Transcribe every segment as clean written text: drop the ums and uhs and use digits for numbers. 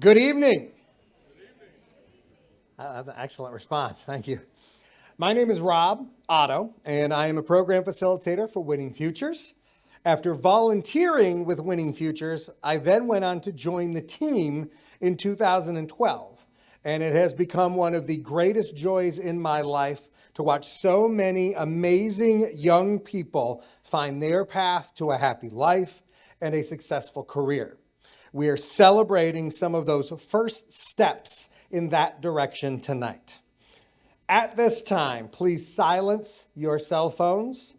Good evening. That's an excellent response. Thank you. My name is Rob Otto, and I am a program facilitator for Winning Futures. After volunteering with Winning Futures, I then went on to join the team in 2012. And it has become one of the greatest joys in my life to watch so many amazing young people find their path to a happy life and a successful career. We are celebrating some of those first steps in that direction tonight. At this time, please silence your cell phones.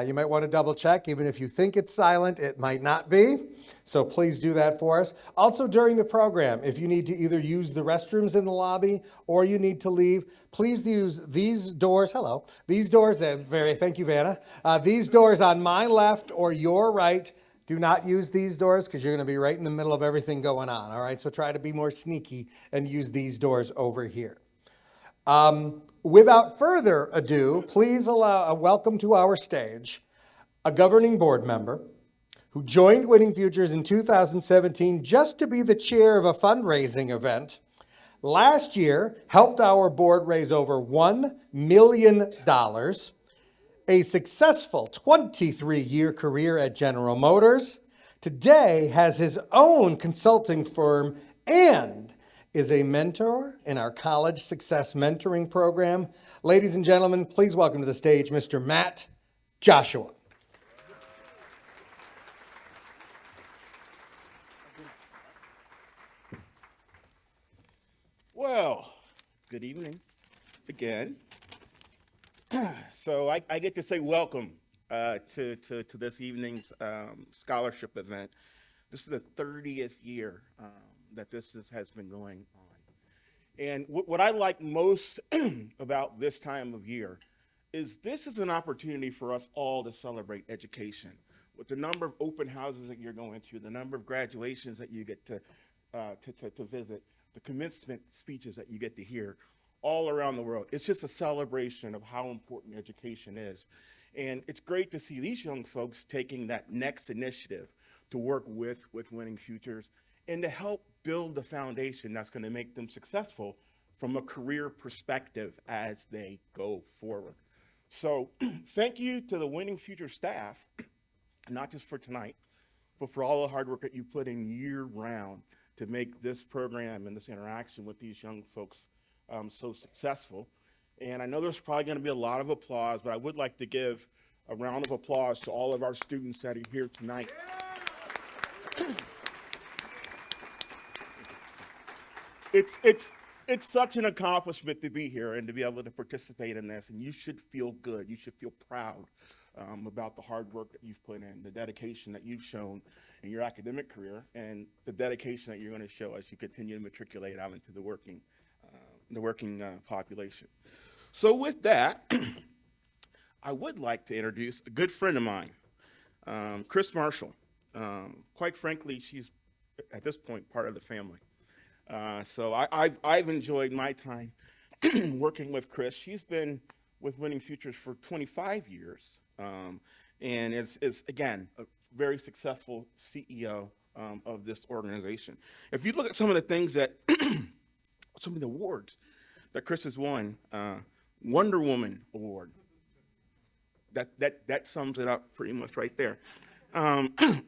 You might want to double check. Even if you think it's silent, it might not be. So please do that for us. Also, during the program, if you need to either use the restrooms in the lobby or you need to leave, please use these doors. Hello. These doors, thank you, Vanna. These doors on my left or your right. Do not use these doors because you're going to be right in the middle of everything going on. All right. So try to be more sneaky and use these doors over here. Without further ado, please allow a welcome to our stage a governing board member who joined Winning Futures in 2017 just to be the chair of a fundraising event. Last year, helped our board raise over $1 million, a successful 23-year career at General Motors. Today has his own consulting firm and is a mentor in our College Success Mentoring Program. Ladies and gentlemen, please welcome to the stage Mr. Matt Joshua. Well, good evening again. So I get to say welcome to this evening's scholarship event. This is the 30th year that this has been going on. And what I like most about this time of year is this is an opportunity for us all to celebrate education. With the number of open houses that you're going to, the number of graduations that you get to visit, the commencement speeches that you get to hear all around the world. It's just a celebration of how important education is. And it's great to see these young folks taking that next initiative to work with Winning Futures and to help build the foundation that's going to make them successful from a career perspective as they go forward. So thank you to the Winning Futures staff, not just for tonight, but for all the hard work that you put in year round to make this program and this interaction with these young folks so successful. And I know there's probably going to be a lot of applause, but I would like to give a round of applause to all of our students that are here tonight. It's such an accomplishment to be here and to be able to participate in this, and you should feel good. You should feel proud about the hard work that you've put in, the dedication that you've shown in your academic career, and the dedication that you're going to show as you continue to matriculate out into the working population. So with that, I would like to introduce a good friend of mine, Chris Marshall. Quite frankly, she's at this point part of the family. So I've enjoyed my time working with Chris. She's been with Winning Futures for 25 years, and is again a very successful CEO of this organization. If you look at some of the things that some of the awards that Chris has won, Wonder Woman Award. That sums it up pretty much right there.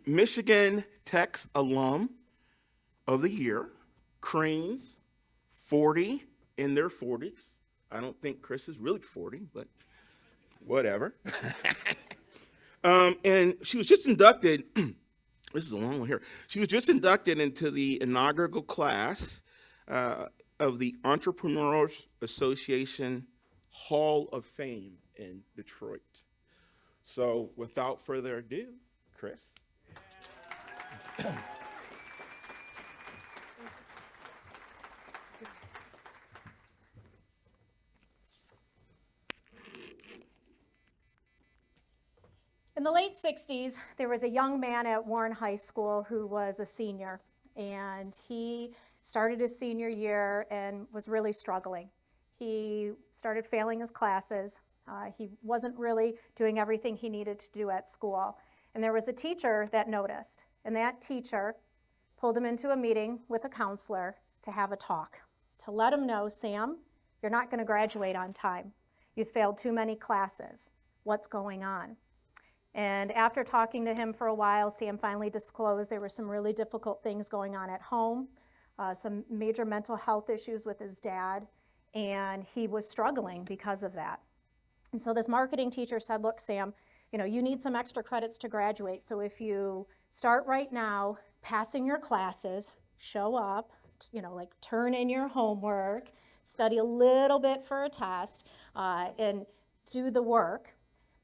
Michigan Tech's Alum of the Year, Cranes, 40 in their 40s. I don't think Chris is really 40, but whatever. And she was just inducted, this is a long one here. She was just inducted into the inaugural class of the Entrepreneurs Association Hall of Fame in Detroit. So without further ado, Chris. In the late 60s, there was a young man at Warren High School who was a senior, and he started his senior year and was really struggling. He started failing his classes. He wasn't really doing everything he needed to do at school. And there was a teacher that noticed, and that teacher pulled him into a meeting with a counselor to have a talk, to let him know, Sam, you're not going to graduate on time. You failed too many classes. What's going on? And after talking to him for a while, Sam finally disclosed there were some really difficult things going on at home, some major mental health issues with his dad, and he was struggling because of that. And so this marketing teacher said, look, Sam, you need some extra credits to graduate, so if you start right now, passing your classes, show up, turn in your homework, study a little bit for a test, and do the work,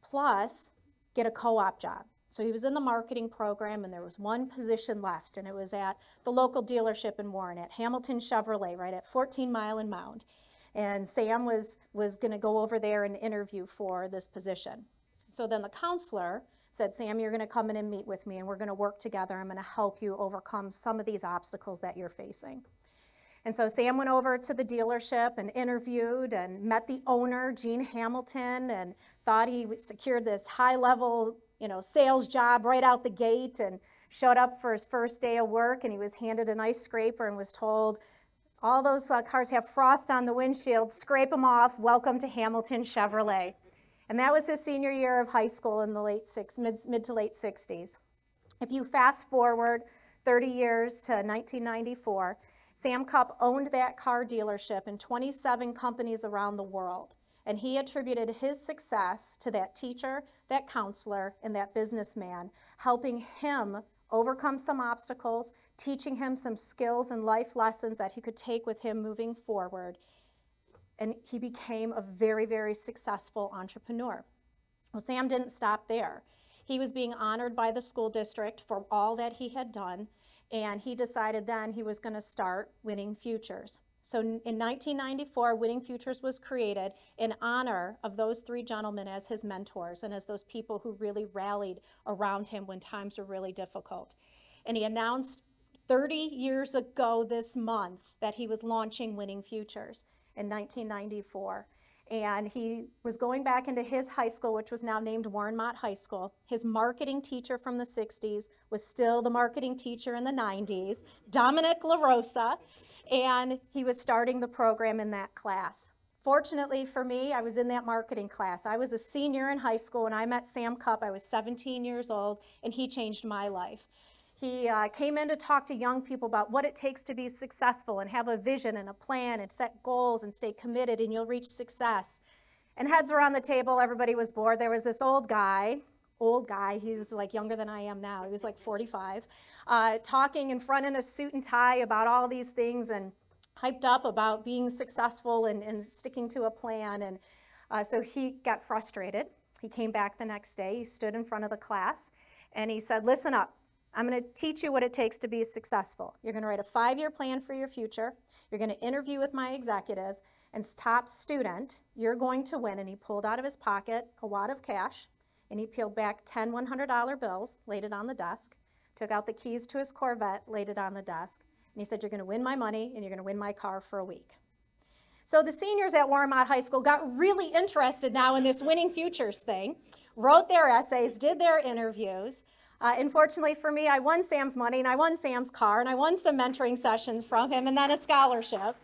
plus get a co-op job. So he was in the marketing program, and there was one position left, and it was at the local dealership in Warren, at Hamilton Chevrolet, right at 14 Mile and Mound. And Sam was going to go over there and interview for this position. So then the counselor said, Sam, you're going to come in and meet with me, and we're going to work together. I'm going to help you overcome some of these obstacles that you're facing. And so Sam went over to the dealership and interviewed and met the owner, Gene Hamilton, and thought he secured this high-level, sales job right out the gate, and showed up for his first day of work, and he was handed an ice scraper and was told, all those cars have frost on the windshield, scrape them off, welcome to Hamilton Chevrolet. And that was his senior year of high school in the mid to late 60s. If you fast forward 30 years to 1994, Sam Cupp owned that car dealership in 27 companies around the world. And he attributed his success to that teacher, that counselor, and that businessman, helping him overcome some obstacles, teaching him some skills and life lessons that he could take with him moving forward. And he became a very, very successful entrepreneur. Well, Sam didn't stop there. He was being honored by the school district for all that he had done, and he decided then he was going to start Winning Futures. So in 1994, Winning Futures was created in honor of those three gentlemen as his mentors and as those people who really rallied around him when times were really difficult. And he announced 30 years ago this month that he was launching Winning Futures in 1994. And he was going back into his high school, which was now named Warren Mott High School. His marketing teacher from the 60s was still the marketing teacher in the 90s, Dominic LaRosa, and he was starting the program in that class. Fortunately for me, I was in that marketing class. I was a senior in high school, and I met Sam Cupp. I was 17 years old, and he changed my life. He came in to talk to young people about what it takes to be successful and have a vision and a plan and set goals and stay committed, and you'll reach success. And heads were on the table. Everybody was bored. There was this old guy, he was like younger than I am now. He was like 45, talking in front in a suit and tie about all these things and hyped up about being successful and sticking to a plan. And so he got frustrated. He came back the next day. He stood in front of the class, and he said, listen up. I'm going to teach you what it takes to be successful. You're going to write a 5-year plan for your future. You're going to interview with my executives, and top student, you're going to win. And he pulled out of his pocket a wad of cash, and he peeled back 10 $100 bills, laid it on the desk, took out the keys to his Corvette, laid it on the desk, and he said, you're going to win my money, and you're going to win my car for a week. So the seniors at Warren Mott High School got really interested now in this Winning Futures thing, wrote their essays, did their interviews. Unfortunately for me, I won Sam's money, and I won Sam's car, and I won some mentoring sessions from him, and then a scholarship.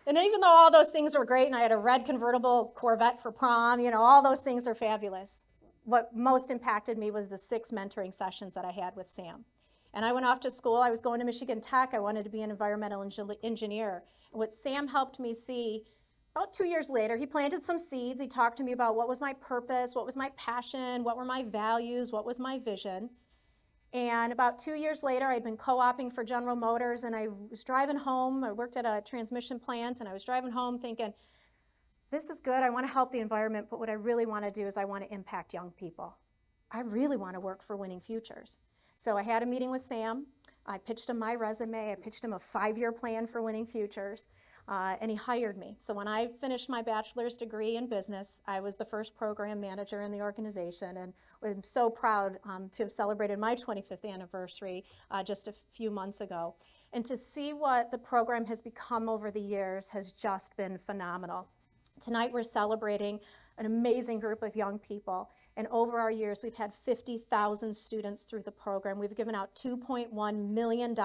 And even though all those things were great, and I had a red convertible Corvette for prom, all those things are fabulous, what most impacted me was the 6 mentoring sessions that I had with Sam. And I went off to school. I was going to Michigan Tech. I wanted to be an environmental engineer. And what Sam helped me see, about 2 years later, he planted some seeds. He talked to me about what was my purpose, what was my passion, what were my values, what was my vision. And about 2 years later, I'd been co-oping for General Motors, and I was driving home. I worked at a transmission plant, and I was driving home thinking, this is good. I want to help the environment, but what I really want to do is I want to impact young people. I really want to work for Winning Futures. So I had a meeting with Sam. I pitched him my resume. I pitched him a 5-year plan for Winning Futures. And he hired me. So when I finished my bachelor's degree in business, I was the first program manager in the organization, and I'm so proud to have celebrated my 25th anniversary just a few months ago. And to see what the program has become over the years has just been phenomenal. Tonight we're celebrating an amazing group of young people. And over our years, we've had 50,000 students through the program. We've given out $2.1 million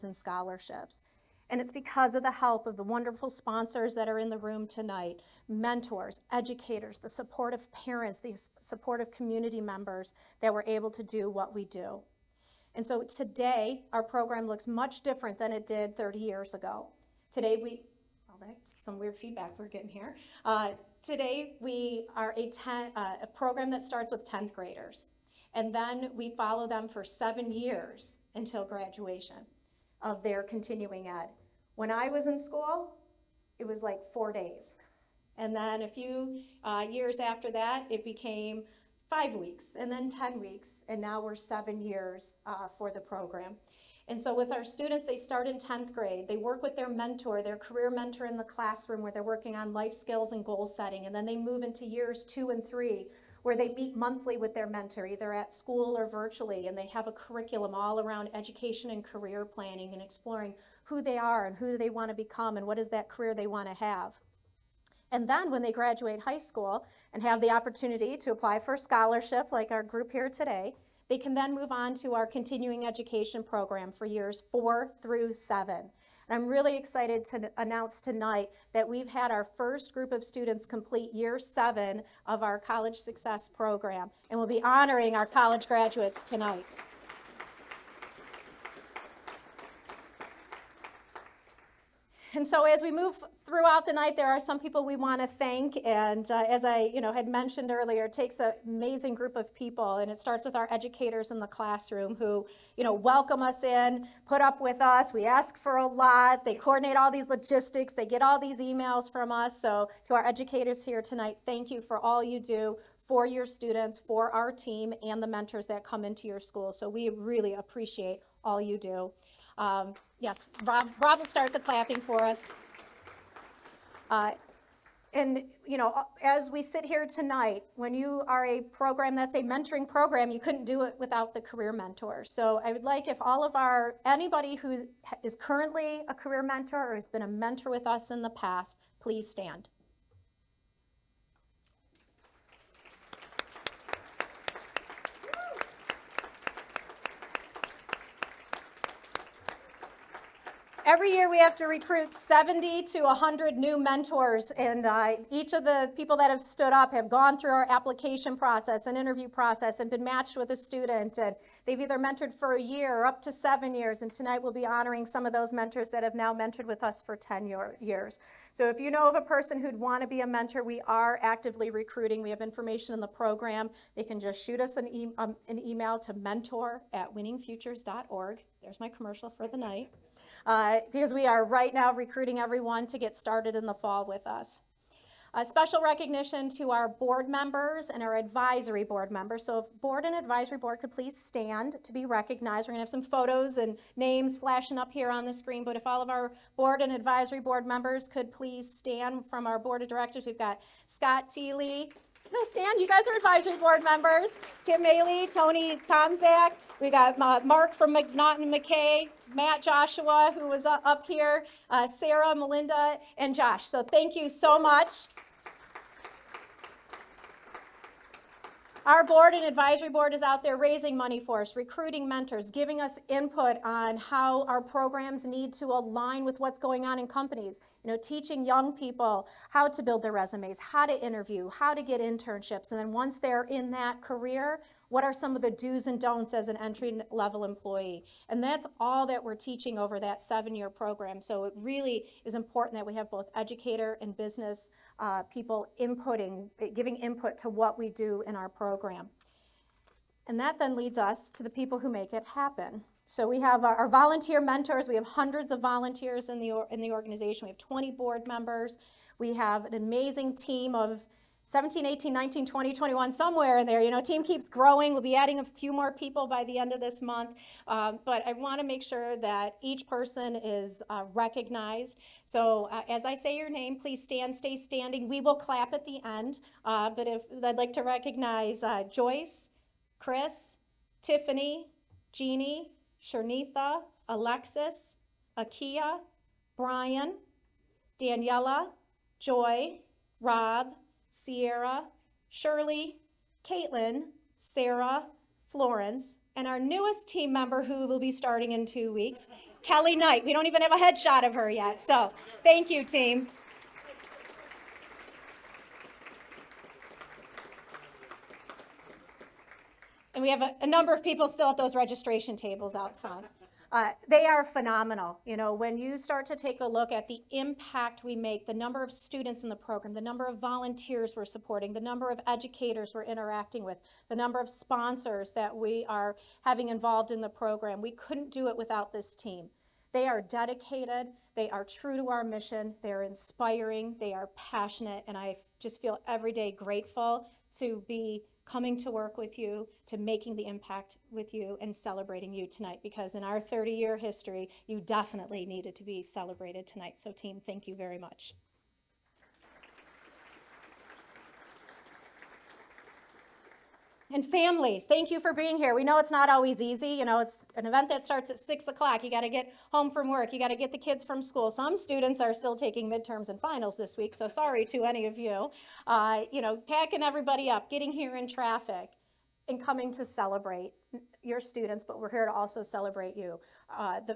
in scholarships. And it's because of the help of the wonderful sponsors that are in the room tonight, mentors, educators, the support of parents, the support of community members, that we're able to do what we do. And so today, our program looks much different than it did 30 years ago. Today that's some weird feedback we're getting here. Today we are a program that starts with 10th graders. And then we follow them for 7 years until graduation of their continuing ed. When I was in school, it was like 4 days. And then a few years after that, it became 5 weeks, and then 10 weeks, and now we're 7 years for the program. And so with our students, they start in 10th grade. They work with their mentor, their career mentor in the classroom, where they're working on life skills and goal setting. And then they move into years 2 and 3, where they meet monthly with their mentor, either at school or virtually, and they have a curriculum all around education and career planning and exploring who they are and who they want to become and what is that career they want to have. And then when they graduate high school and have the opportunity to apply for a scholarship like our group here today, they can then move on to our continuing education program for years 4 through 7. And I'm really excited to announce tonight that we've had our first group of students complete year 7 of our College Success program, and we'll be honoring our college graduates tonight. And so as we move throughout the night, there are some people we want to thank, and as I had mentioned earlier, it takes an amazing group of people, and it starts with our educators in the classroom who welcome us in, put up with us. We ask for a lot. They coordinate all these logistics. They get all these emails from us. So to our educators here tonight, thank you for all you do for your students, for our team, and the mentors that come into your school. So we really appreciate all you do. Yes, Rob will start the clapping for us. And as we sit here tonight, when you are a program that's a mentoring program, you couldn't do it without the career mentors. So I would like if anybody who is currently a career mentor or has been a mentor with us in the past, please stand. Every year we have to recruit 70 to 100 new mentors, and each of the people that have stood up have gone through our application process and interview process and been matched with a student, and they've either mentored for a year or up to 7 years, and tonight we'll be honoring some of those mentors that have now mentored with us for 10 years. So if you know of a person who'd want to be a mentor, we are actively recruiting. We have information in the program. They can just shoot us an email to mentor@winningfutures.org. There's my commercial for the night. Because we are right now recruiting everyone to get started in the fall with us. A special recognition to our board members and our advisory board members. So if board and advisory board could please stand to be recognized. We're going to have some photos and names flashing up here on the screen, but if all of our board and advisory board members could please stand from our board of directors. We've got Scott Teeley. No, stand. You guys are advisory board members. Tim Maley, Tony Tomzak. We got Mark from McNaughton McKay, Matt Joshua, who was up here, Sarah, Melinda, and Josh. So thank you so much. Our board and advisory board is out there raising money for us, recruiting mentors, giving us input on how our programs need to align with what's going on in companies. Teaching young people how to build their resumes, how to interview, how to get internships, and then once they're in that career, what are some of the do's and don'ts as an entry-level employee? And that's all that we're teaching over that 7-year program. So it really is important that we have both educator and business people giving input to what we do in our program. And that then leads us to the people who make it happen. So we have our volunteer mentors. We have hundreds of volunteers in the organization. We have 20 board members. We have an amazing team of 17, 18, 19, 20, 21, somewhere in there. Team keeps growing. We'll be adding a few more people by the end of this month. But I want to make sure that each person is recognized. So as I say your name, please stand, stay standing. We will clap at the end. But I'd like to recognize Joyce, Chris, Tiffany, Jeannie, Sharnitha, Alexis, Akia, Brian, Daniela, Joy, Rob, Sierra, Shirley, Caitlin, Sarah, Florence, and our newest team member who will be starting in 2 weeks, Kelly Knight. We don't even have a headshot of her yet, so thank you, team. And we have a number of people still at those registration tables out front. They are phenomenal. You know, when you start to take a look at the impact we make, the number of students in the program, the number of volunteers we're supporting, the number of educators we're interacting with, the number of sponsors that we are having involved in the program, we couldn't do it without this team. They are dedicated, they are true to our mission, they're inspiring, they are passionate, and I just feel every day grateful to be coming to work with you, to making the impact with you and celebrating you tonight, because in our 30-year history, you definitely needed to be celebrated tonight. So team, thank you very much. And families, thank you for being here. We know it's not always easy. You know, it's an event that starts at 6 o'clock. You got to get home from work. You got to get the kids from school. Some students are still taking midterms and finals this week, so sorry to any of you. You know, packing everybody up, getting here in traffic, and coming to celebrate your students, but we're here to also celebrate you.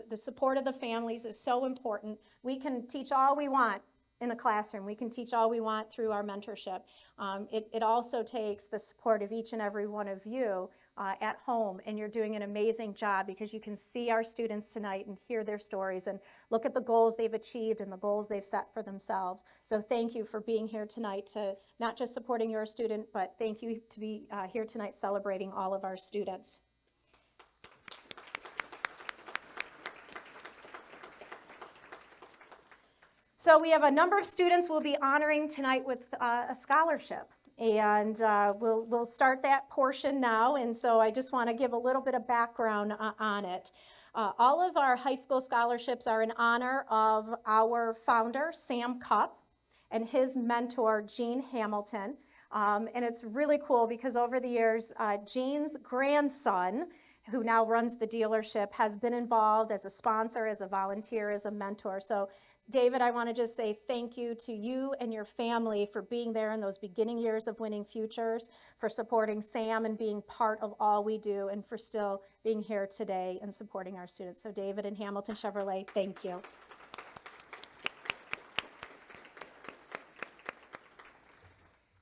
The support of the families is so important. We can teach all we want in a classroom. We can teach all we want through our mentorship. It also takes the support of each and every one of you at home, and you're doing an amazing job because you can see our students tonight and hear their stories and look at the goals they've achieved and the goals they've set for themselves. So thank you for being here tonight, to not just supporting your student, but thank you to be here tonight celebrating all of our students. So we have a number of students we'll be honoring tonight with a scholarship, and we'll start that portion now. And so I just want to give a little bit of background on it. All of our high school scholarships are in honor of our founder, Sam Cupp, and his mentor, Cupp-Hamilton. And it's really cool because over the years, Gene's grandson, who now runs the dealership, has been involved as a sponsor, as a volunteer, as a mentor. So David, I want to just say thank you to you and your family for being there in those beginning years of Winning Futures, for supporting Sam and being part of all we do, and for still being here today and supporting our students. So David and Hamilton Chevrolet, thank you.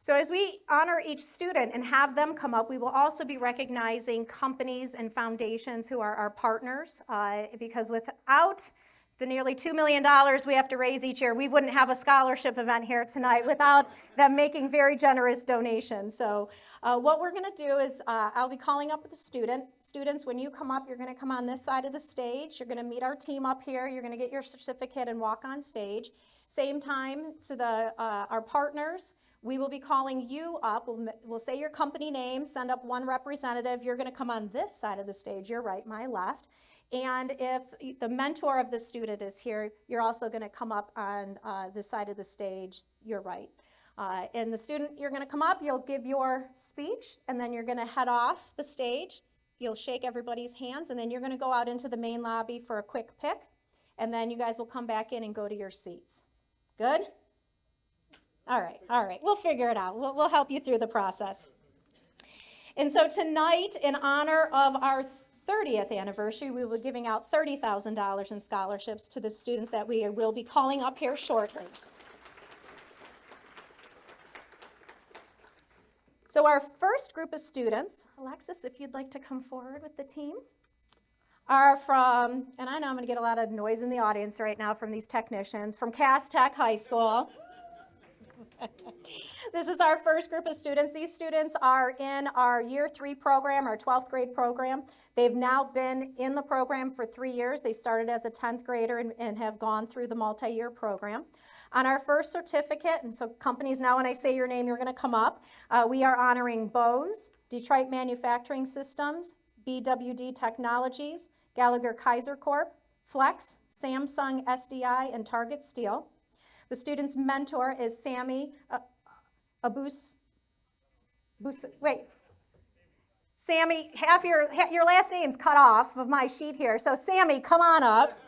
So as we honor each student and have them come up, we will also be recognizing companies and foundations who are our partners, because without the nearly $2 million we have to raise each year, we wouldn't have a scholarship event here tonight without them making very generous donations. So what we're going to do is I'll be calling up the students. When you come up, you're going to come on this side of the stage. You're going to meet our team up here. You're going to get your certificate and walk on stage. Same time to our partners. We will be calling you up. We'll say your company name, send up one representative. You're going to come on this side of the stage, your right, my left. And if the mentor of the student is here, you're also going to come up on this side of the stage, your right. And the student, you're going to come up, you'll give your speech, and then you're going to head off the stage. You'll shake everybody's hands, and then you're going to go out into the main lobby for a quick pick, and then you guys will come back in and go to your seats. Good? All right. We'll figure it out. We'll help you through the process. And so tonight, in honor of our 30th anniversary, we will be giving out $30,000 in scholarships to the students that we will be calling up here shortly. So our first group of students, Alexis, if you'd like to come forward with the team, are from, and I know I'm going to get a lot of noise in the audience right now from these technicians, from Cass Tech High School. This is our first group of students. These students are in our year 3 program, our 12th grade program. They've now been in the program for 3 years. They started as a 10th grader and have gone through the multi-year program. On our first certificate, and so companies, now when I say your name, you're going to come up, we are honoring Bose, Detroit Manufacturing Systems, BWD Technologies, Gallagher Kaiser Corp, Flex, Samsung SDI, and Target Steel. The student's mentor is Sammy Sammy, half your last name's cut off of my sheet here. So Sammy, come on up.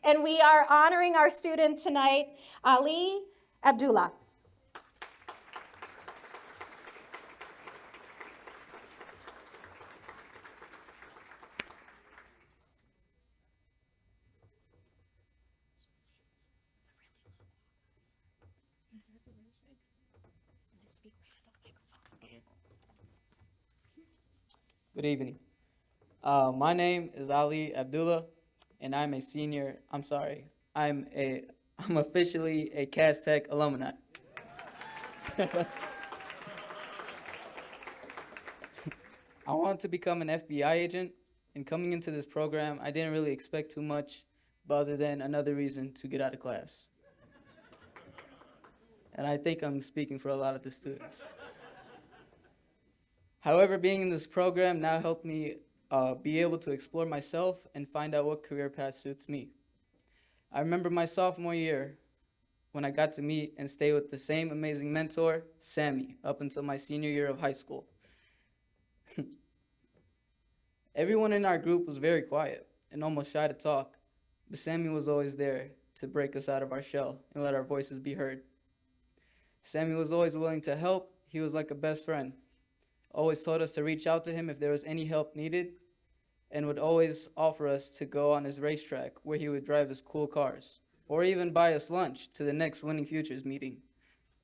And we are honoring our student tonight, Ali Abdullah. Good evening. My name is Ali Abdullah, and I'm a senior. I'm officially a Cass Tech alumni. I wanted to become an FBI agent, and coming into this program, I didn't really expect too much, but other than another reason to get out of class. And I think I'm speaking for a lot of the students. However, being in this program now helped me be able to explore myself and find out what career path suits me. I remember my sophomore year when I got to meet and stay with the same amazing mentor, Sammy, up until my senior year of high school. Everyone in our group was very quiet and almost shy to talk, but Sammy was always there to break us out of our shell and let our voices be heard. Sammy was always willing to help. He was like a best friend. Always told us to reach out to him if there was any help needed, and would always offer us to go on his racetrack where he would drive his cool cars, or even buy us lunch to the next Winning Futures meeting,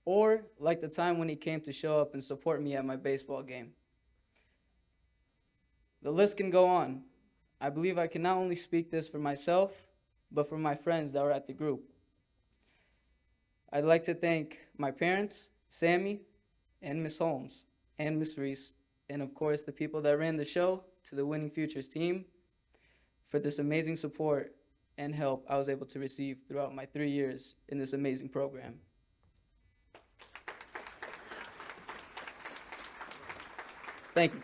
or like the time when he came to show up and support me at my baseball game. The list can go on. I believe I can not only speak this for myself, but for my friends that were at the group. I'd like to thank my parents, Sammy, and Miss Holmes, and Miss Reese, and of course the people that ran the show, to the Winning Futures team, for this amazing support and help I was able to receive throughout my 3 years in this amazing program. Thank you.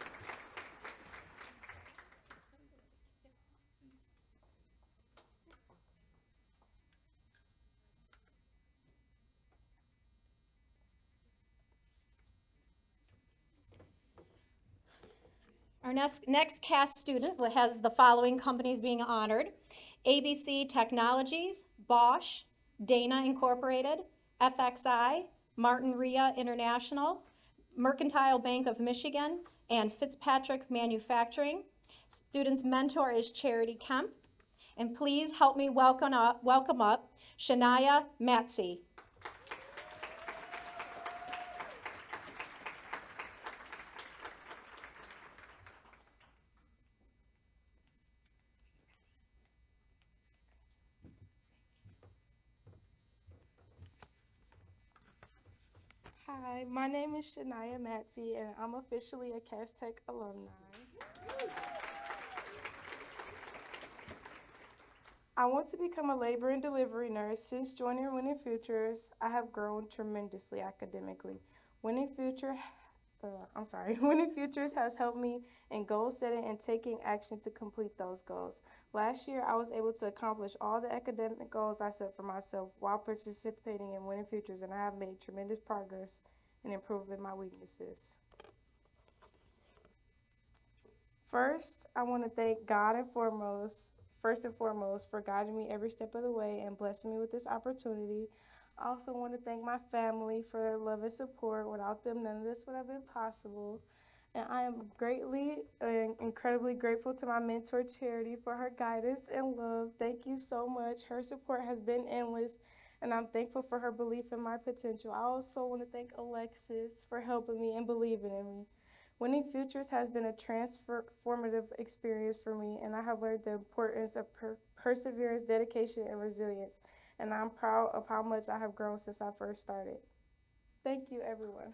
Our next cast student has the following companies being honored: ABC Technologies, Bosch, Dana Incorporated, FXI, Martin Ria International, Mercantile Bank of Michigan, and Fitzpatrick Manufacturing. Student's mentor is Charity Kemp. And please help me welcome up Shania Matzi. Hi, my name is Shania Matzi, and I'm officially a Cass Tech alumni. I want to become a labor and delivery nurse. Since joining Winning Futures, I have grown tremendously academically. Winning Futures has helped me in goal setting and taking action to complete those goals. Last year, I was able to accomplish all the academic goals I set for myself while participating in Winning Futures, and I have made tremendous progress in improving my weaknesses. First, I want to thank God first and foremost, for guiding me every step of the way and blessing me with this opportunity. I also want to thank my family for their love and support. Without them, none of this would have been possible. And I am greatly and incredibly grateful to my mentor, Charity, for her guidance and love. Thank you so much. Her support has been endless, and I'm thankful for her belief in my potential. I also want to thank Alexis for helping me and believing in me. Winning Futures has been a transformative experience for me, and I have learned the importance of perseverance, dedication, and resilience. And I'm proud of how much I have grown since I first started. Thank you, everyone.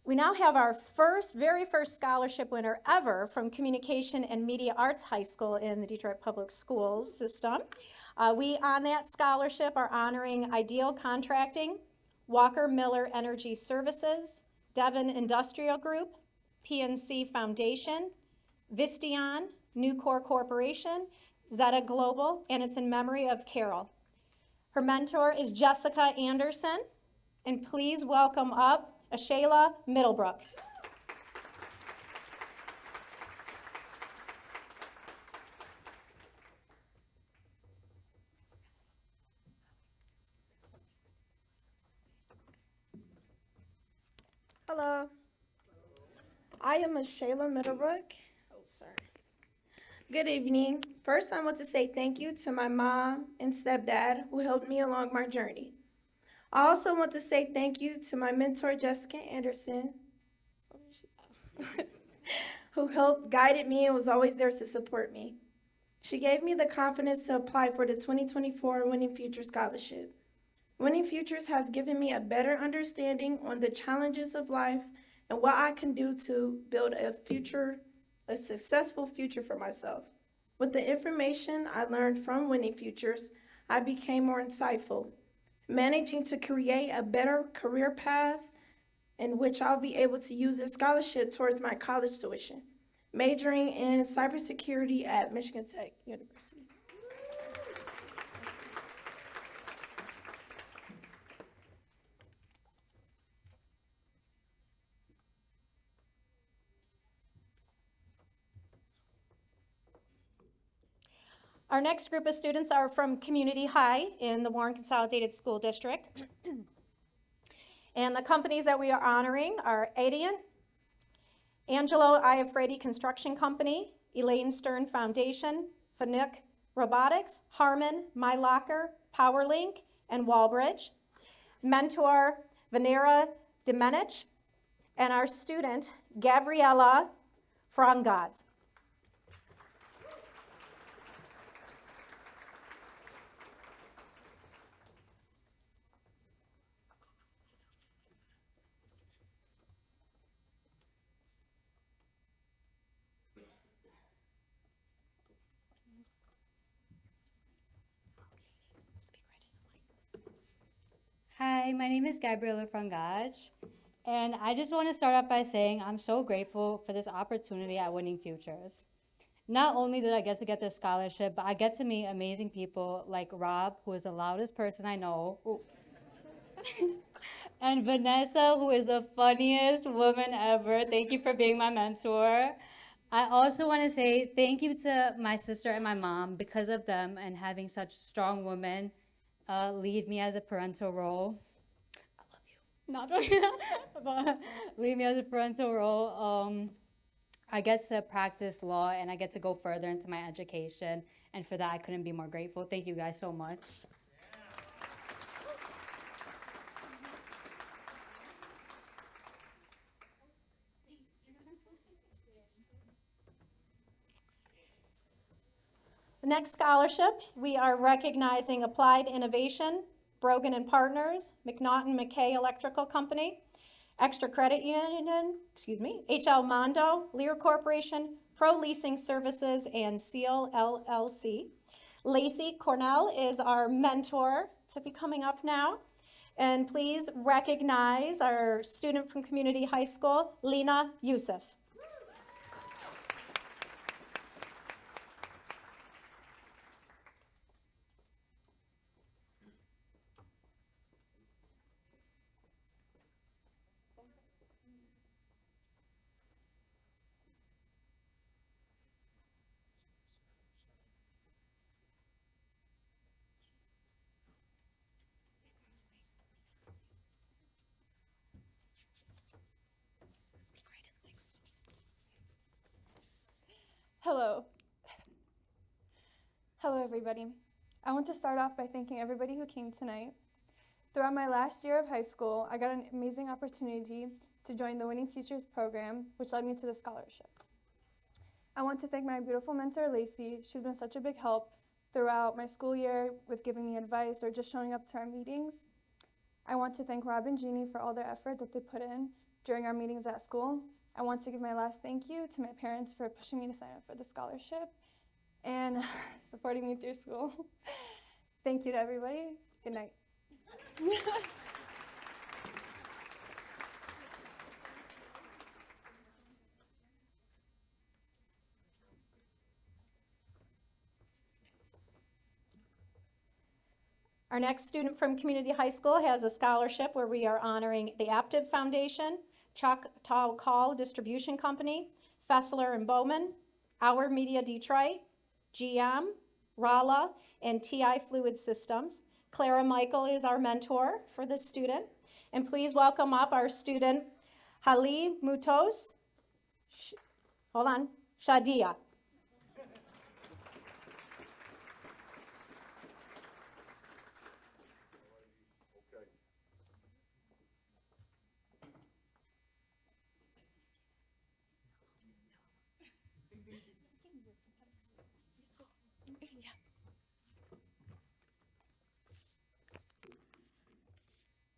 We now have our very first scholarship winner ever from Communication and Media Arts High School in the Detroit Public Schools system. We, on that scholarship, are honoring Ideal Contracting, Walker Miller Energy Services, Devon Industrial Group, PNC Foundation, Vistion, Nucor Corporation, Zeta Global, and it's in memory of Carol. Her mentor is Jessica Anderson, and please welcome up Ashayla Middlebrook. Hello. I am a Shayla Middlebrook. Oh, sorry. Good evening. First, I want to say thank you to my mom and stepdad who helped me along my journey. I also want to say thank you to my mentor, Jessica Anderson, who helped, guided me, and was always there to support me. She gave me the confidence to apply for the 2024 Winning Futures Scholarship. Winning Futures has given me a better understanding on the challenges of life and what I can do to build a successful future for myself. With the information I learned from Winning Futures, I became more insightful, managing to create a better career path in which I'll be able to use this scholarship towards my college tuition, majoring in cybersecurity at Michigan Tech University. Our next group of students are from Community High in the Warren Consolidated School District. And the companies that we are honoring are Adient, Angelo Iafredi Construction Company, Elaine Stern Foundation, Fanuc Robotics, Harmon, My Locker, PowerLink, and Wallbridge. Mentor Venera Domenech, and our student Gabriela Frangaz. Hi, my name is Gabriela Frangaj, and I just want to start off by saying I'm so grateful for this opportunity at Winning Futures. Not only did I get this scholarship, but I get to meet amazing people like Rob, who is the loudest person I know, and Vanessa, who is the funniest woman ever. Thank you for being my mentor. I also want to say thank you to my sister and my mom. Because of them and having such strong women lead me as a parental role. I love you. Not but lead me as a parental role. I get to practice law and I get to go further into my education. And for that, I couldn't be more grateful. Thank you guys so much. The next scholarship, we are recognizing Applied Innovation, Brogan and Partners, McNaughton McKay Electrical Company, Extra Credit Union, HL Mondo, Lear Corporation, Pro Leasing Services, and Seal LLC. Lacey Cornell is our mentor to be coming up now. And please recognize our student from Community High School, Lena Youssef. Hello. Hello, everybody. I want to start off by thanking everybody who came tonight. Throughout my last year of high school, I got an amazing opportunity to join the Winning Futures program, which led me to the scholarship. I want to thank my beautiful mentor, Lacey. She's been such a big help throughout my school year with giving me advice or just showing up to our meetings. I want to thank Rob and Jeannie for all their effort that they put in during our meetings at school. I want to give my last thank you to my parents for pushing me to sign up for the scholarship and supporting me through school. Thank you to everybody. Good night. Our next student from Community High School has a scholarship where we are honoring the Aptive Foundation, Choctaw Call Distribution Company, Fessler and Bowman, Our Media Detroit, GM, Rala, and TI Fluid Systems. Clara Michael is our mentor for this student. And please welcome up our student, Hali Mutos, Hold on, Shadia.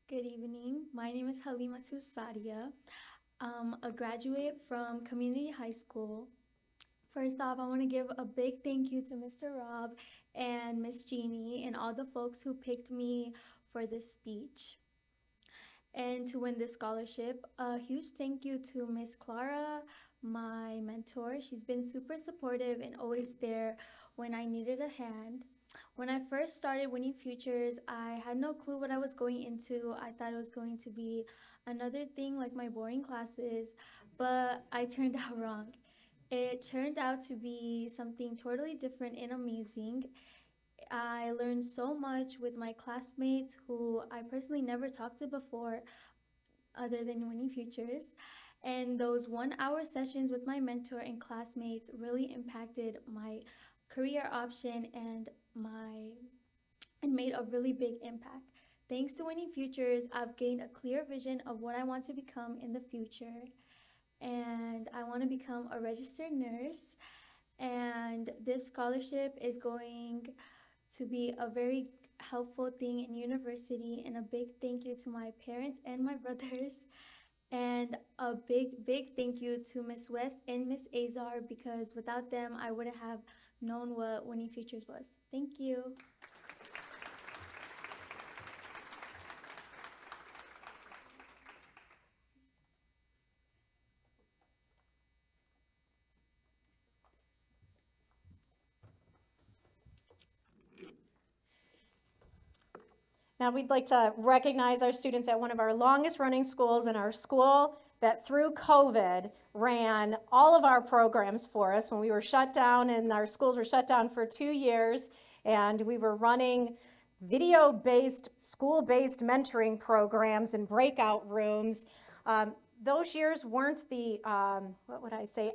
Good evening. My name is Halima Sadia. I'm a graduate from Community High School. First off, I want to give a big thank you to Mr. Rob and Miss Jeannie and all the folks who picked me for this speech and to win this scholarship. A huge thank you to Miss Clara, my mentor. She's been super supportive and always there when I needed a hand. When I first started Winning Futures, I had no clue what I was going into. I thought it was going to be another thing like my boring classes, but I turned out wrong. It turned out to be something totally different and amazing. I learned so much with my classmates who I personally never talked to before other than Winning Futures. And those 1 hour sessions with my mentor and classmates really impacted my career option and made a really big impact. Thanks to Winning Futures, I've gained a clear vision of what I want to become in the future. And I want to become a registered nurse. And this scholarship is going to be a very helpful thing in university. And a big thank you to my parents and my brothers. And a big thank you to Miss West and Miss Azar, because without them, I wouldn't have known what Winning Futures was. Thank you. Now we'd like to recognize our students at one of our longest running schools, in our school that through COVID ran all of our programs for us when we were shut down, and our schools were shut down for 2 years, and we were running video-based, school-based mentoring programs and breakout rooms. Those years weren't the,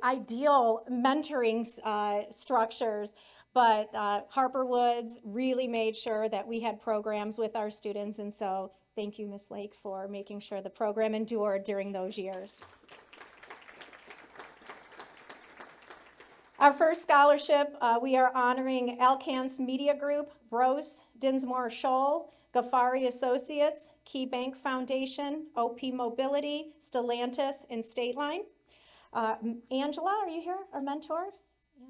ideal mentoring structures, but Harper Woods really made sure that we had programs with our students, and so thank you, Ms. Lake, for making sure the program endured during those years. Our first scholarship, we are honoring Alcance Media Group, Brose, Dinsmore Scholl, Ghaffari Associates, Key Bank Foundation, OP Mobility, Stellantis, and State Line. Angela, are you here, our mentor?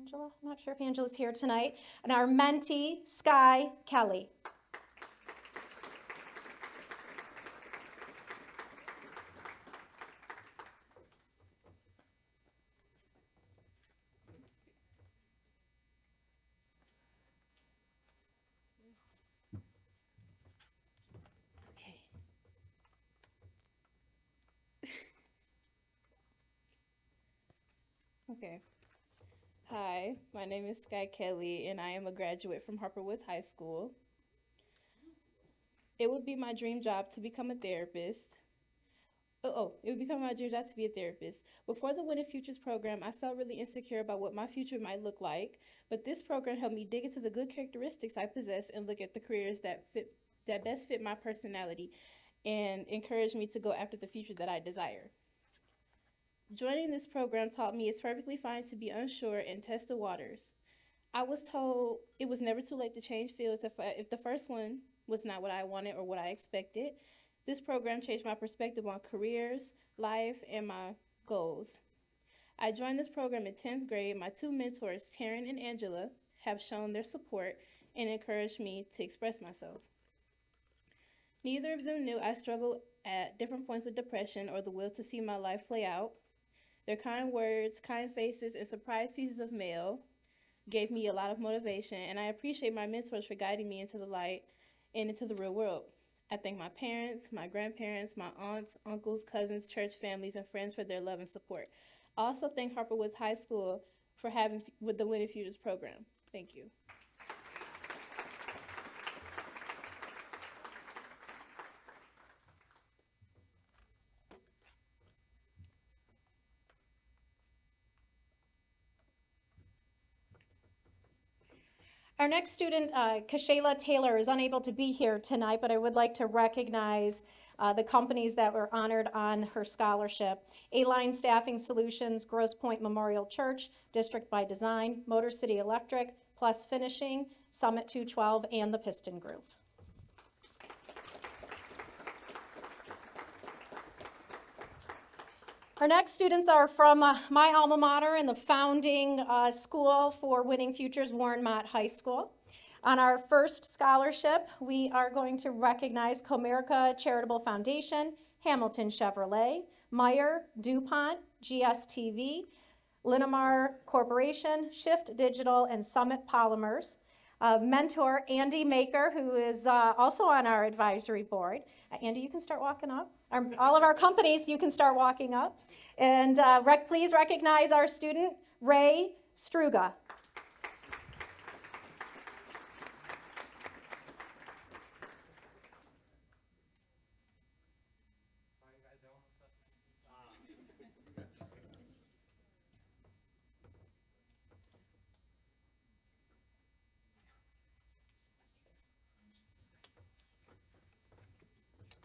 Angela, I'm not sure if Angela's here tonight. And our mentee, Sky Kelly. Okay. Hi, my name is Sky Kelly, and I am a graduate from Harper Woods High School. It would be my dream job to become a therapist. It would become my dream job to be a therapist. Before the Winning Futures program, I felt really insecure about what my future might look like, but this program helped me dig into the good characteristics I possess and look at the careers that best fit my personality and encouraged me to go after the future that I desire. Joining this program taught me it's perfectly fine to be unsure and test the waters. I was told it was never too late to change fields if the first one was not what I wanted or what I expected. This program changed my perspective on careers, life, and my goals. I joined this program in 10th grade. My two mentors, Taryn and Angela, have shown their support and encouraged me to express myself. Neither of them knew I struggled at different points with depression or the will to see my life play out. Their kind words, kind faces, and surprise pieces of mail gave me a lot of motivation, and I appreciate my mentors for guiding me into the light and into the real world. I thank my parents, my grandparents, my aunts, uncles, cousins, church families, and friends for their love and support. I also thank Harper Woods High School for having with the Winning Futures program. Thank you. Our next student, Kashayla Taylor, is unable to be here tonight, but I would like to recognize the companies that were honored on her scholarship. A-Line Staffing Solutions, Grosse Pointe Memorial Church, District by Design, Motor City Electric, Plus Finishing, Summit 212, and the Piston Group. Our next students are from my alma mater and the founding school for Winning Futures, Warren Mott High School. On our first scholarship, we are going to recognize Comerica Charitable Foundation, Hamilton Chevrolet, Meyer, DuPont, GSTV, Linamar Corporation, Shift Digital, and Summit Polymers. Mentor Andy Maker, who is also on our advisory board. Andy, you can start walking up. All of our companies, you can start walking up. And please recognize our student, Ray Struga.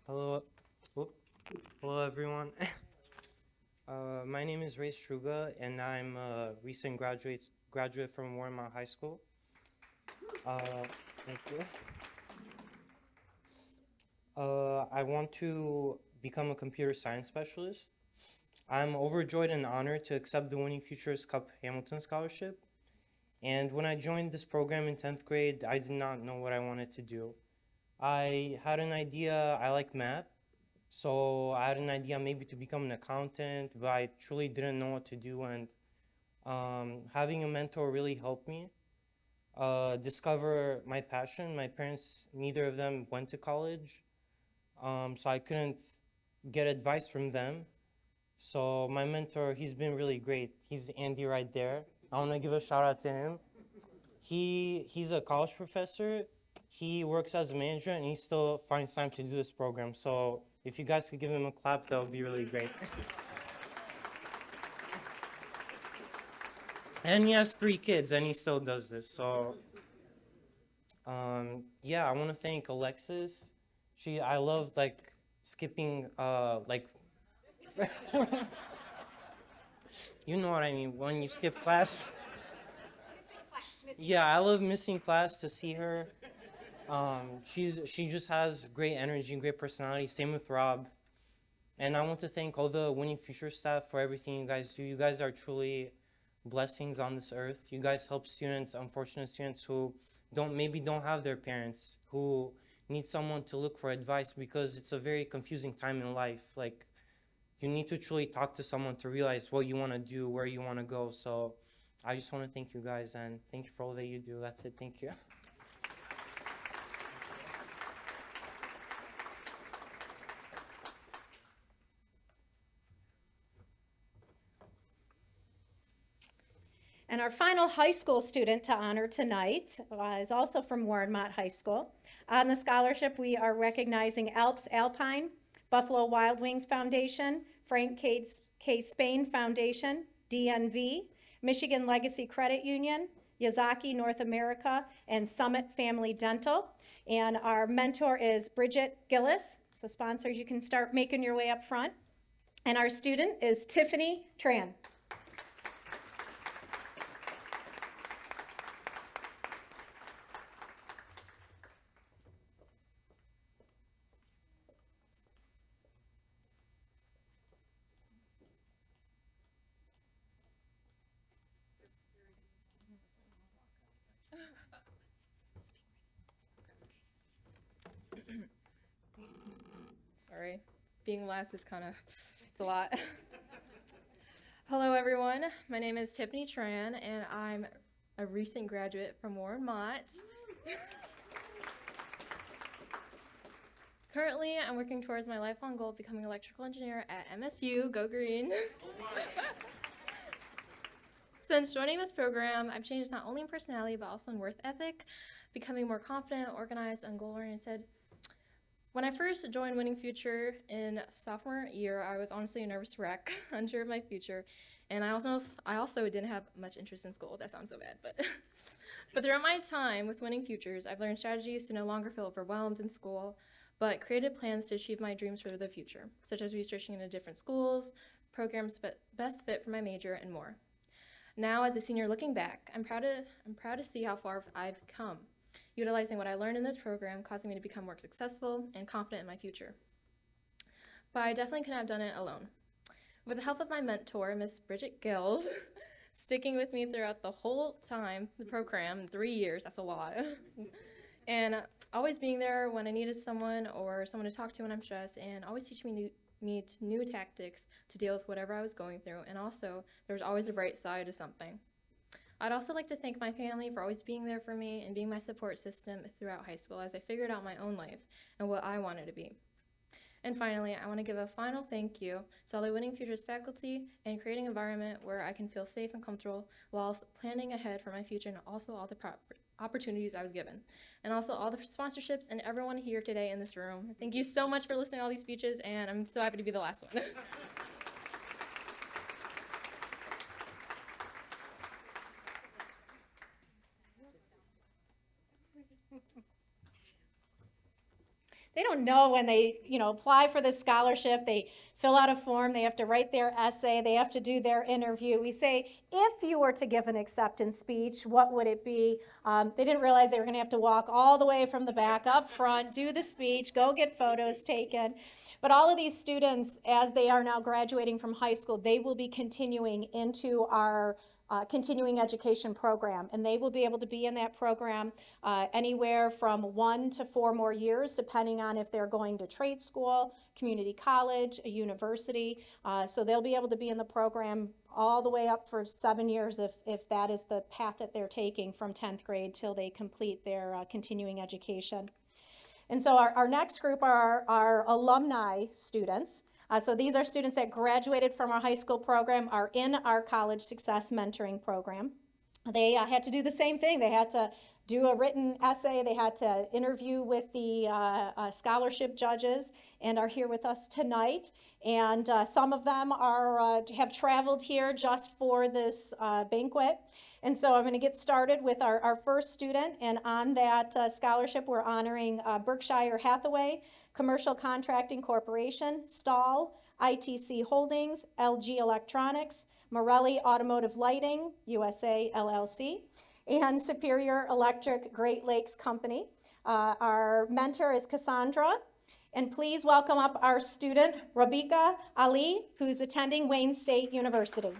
Hello, hello everyone. My name is Ray Struga, and I'm a recent graduate from Warren Mott High School. Thank you. I want to become a computer science specialist. I'm overjoyed and honored to accept the Winning Futures Cupp-Hamilton scholarship. And when I joined this program in 10th grade, I did not know what I wanted to do. I had an idea, I like math, so I had an idea maybe to become an accountant, but I truly didn't know what to do, and having a mentor really helped me discover my passion. My parents, neither of them went to college, so I couldn't get advice from them. So my mentor, he's been really great. He's Andy right there. I want to give a shout out to him. He's a college professor. He works as a manager, and he still finds time to do this program. So if you guys could give him a clap, that would be really great. And he has 3 kids, and he still does this. So yeah, I want to thank Alexis. I love skipping you know what I mean, when you skip class. Yeah, I love missing class to see her. She just has great energy and great personality. Same with Rob. And I want to thank all the Winning Future staff for everything you guys do. You guys are truly blessings on this earth. You guys help students, unfortunate students who maybe don't have their parents, who need someone to look for advice, because it's a very confusing time in life. Like, you need to truly talk to someone to realize what you want to do, where you want to go. So I just want to thank you guys, and thank you for all that you do. That's it. Thank you. And our final high school student to honor tonight is also from Warren Mott High School. On the scholarship, we are recognizing Alps Alpine, Buffalo Wild Wings Foundation, Frank K. Spain Foundation, DNV, Michigan Legacy Credit Union, Yazaki North America, and Summit Family Dental. And our mentor is Bridget Gillis. So sponsors, you can start making your way up front. And our student is Tiffany Tran. Sorry, being last is it's a lot. Hello everyone, my name is Tiffany Tran and I'm a recent graduate from Warren Mott. Currently, I'm working towards my lifelong goal of becoming an electrical engineer at MSU. Go Green! Since joining this program, I've changed not only in personality but also in work ethic, becoming more confident, organized, and goal-oriented. When I first joined Winning Future in sophomore year, I was honestly a nervous wreck, unsure of my future, and I also didn't have much interest in school. That sounds so bad, but But throughout my time with Winning Futures, I've learned strategies to no longer feel overwhelmed in school, but created plans to achieve my dreams for the future, such as researching into different schools, programs best fit for my major, and more. Now, as a senior looking back, I'm proud to see how far I've come, utilizing what I learned in this program, causing me to become more successful and confident in my future. But I definitely couldn't have done it alone. With the help of my mentor, Miss Bridget Gills, sticking with me throughout the whole time, the program, 3 years, that's a lot, and always being there when I needed someone or someone to talk to when I'm stressed, and always teaching me new tactics to deal with whatever I was going through, and also there was always a bright side to something. I'd also like to thank my family for always being there for me and being my support system throughout high school as I figured out my own life and what I wanted to be. And finally, I want to give a final thank you to all the Winning Futures faculty and creating an environment where I can feel safe and comfortable while planning ahead for my future, and also all the opportunities I was given. And also all the sponsorships and everyone here today in this room. Thank you so much for listening to all these speeches, and I'm so happy to be the last one. They don't know when they, apply for the scholarship, they fill out a form, they have to write their essay, they have to do their interview. We say, if you were to give an acceptance speech, what would it be? They didn't realize they were going to have to walk all the way from the back up front, do the speech, go get photos taken. But all of these students, as they are now graduating from high school, they will be continuing into our continuing education program, and they will be able to be in that program anywhere from 1 to 4 more years, depending on if they're going to trade school, community college, a university. So they'll be able to be in the program all the way up for 7 years if that is the path that they're taking from 10th grade till they complete their continuing education. And so our next group are our alumni students. So these are students that graduated from our high school program, are in our college success mentoring program. They had to do the same thing. They had to do a written essay. They had to interview with the scholarship judges and are here with us tonight. And some of them have traveled here just for this banquet. And so I'm going to get started with our first student. And on that scholarship, we're honoring Berkshire Hathaway, Commercial Contracting Corporation, Stahl, ITC Holdings, LG Electronics, Morelli Automotive Lighting, USA LLC, and Superior Electric Great Lakes Company. Our mentor is Cassandra. And please welcome up our student, Rabika Ali, who's attending Wayne State University.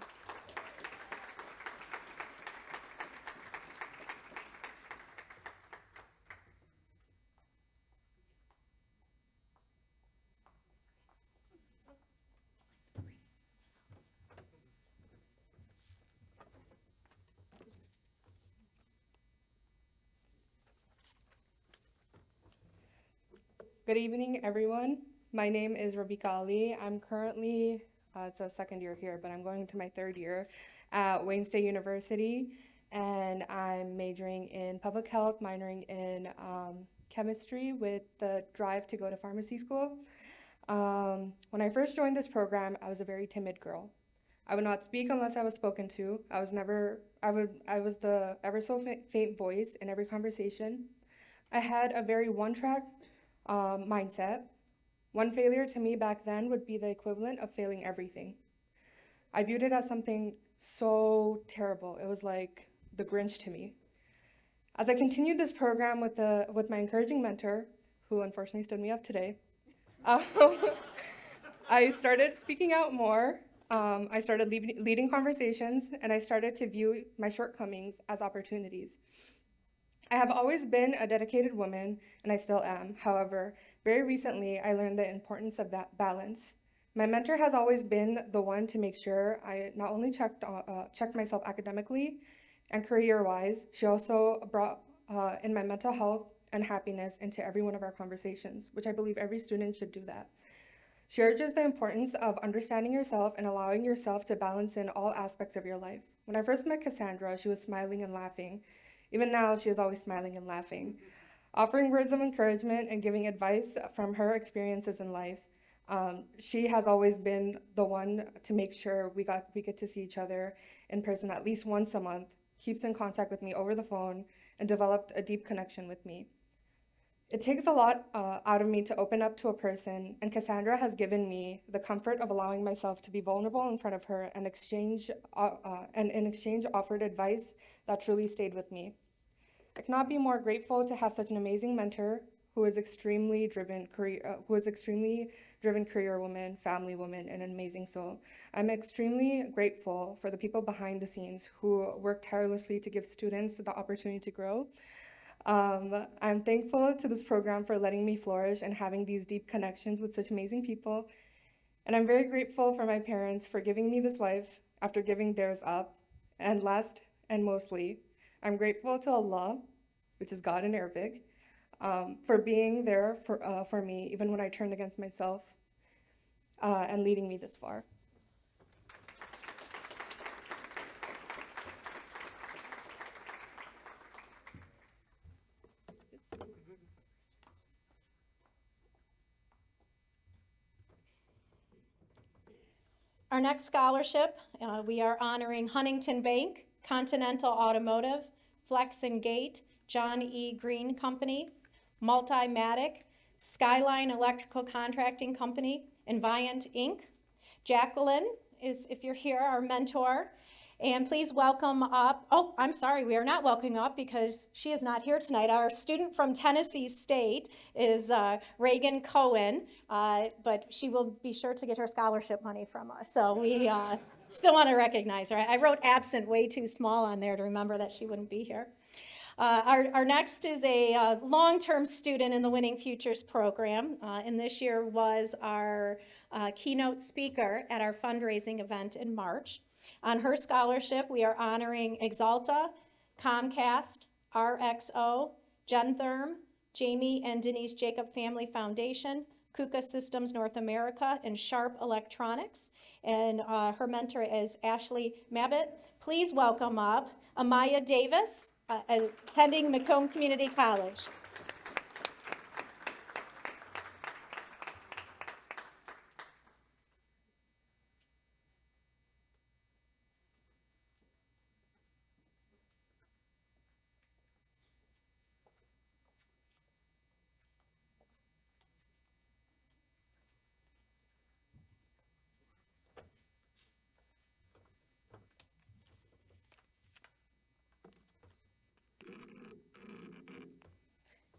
Good evening, everyone. My name is Rabika Ali. I'm currently, it's a second year here, but I'm going into my third year at Wayne State University, and I'm majoring in public health, minoring in chemistry with the drive to go to pharmacy school. When I first joined this program, I was a very timid girl. I would not speak unless I was spoken to. I was the ever so faint voice in every conversation. I had a very one-track mindset. One failure to me back then would be the equivalent of failing everything. I viewed it as something so terrible. It was like the Grinch to me. As I continued this program with my encouraging mentor, who unfortunately stood me up today, I started speaking out more. I started leading conversations, and I started to view my shortcomings as opportunities. I have always been a dedicated woman, and I still am. However, very recently, I learned the importance of that balance. My mentor has always been the one to make sure I not only checked myself academically and career-wise, she also brought in my mental health and happiness into every one of our conversations, which I believe every student should do that. She urges the importance of understanding yourself and allowing yourself to balance in all aspects of your life. When I first met Cassandra, she was smiling and laughing. Even now, she is always smiling and laughing. Offering words of encouragement and giving advice from her experiences in life. She has always been the one to make sure we get to see each other in person at least once a month keeps in contact with me over the phone, and developed a deep connection with me. It takes a lot out of me to open up to a person, and Cassandra has given me the comfort of allowing myself to be vulnerable in front of her and in exchange offered advice that truly stayed with me. I cannot be more grateful to have such an amazing mentor who is extremely driven career woman, family woman, and an amazing soul. I'm extremely grateful for the people behind the scenes who work tirelessly to give students the opportunity to grow. I'm thankful to this program for letting me flourish and having these deep connections with such amazing people. And I'm very grateful for my parents for giving me this life after giving theirs up. And last and mostly, I'm grateful to Allah, which is God in Arabic, for being there for me even when I turned against myself and leading me this far. Our next scholarship, we are honoring Huntington Bank, Continental Automotive, Flex and Gate, John E. Green Company, Multimatic, Skyline Electrical Contracting Company, and Viant Inc. Jacqueline is, if you're here, our mentor. And please welcome up, oh, I'm sorry, we are not welcoming up because she is not here tonight. Our student from Tennessee State is Reagan Cohen, but she will be sure to get her scholarship money from us. So we still want to recognize her. I wrote absent way too small on there to remember that she wouldn't be here. Our next is a long-term student in the Winning Futures program, and this year was our keynote speaker at our fundraising event in March. On her scholarship, we are honoring Exalta, Comcast, RXO, Gentherm, Jamie and Denise Jacob Family Foundation, KUKA Systems North America, and Sharp Electronics. And her mentor is Ashley Mabbitt. Please welcome up Amaya Davis, attending Macomb Community College.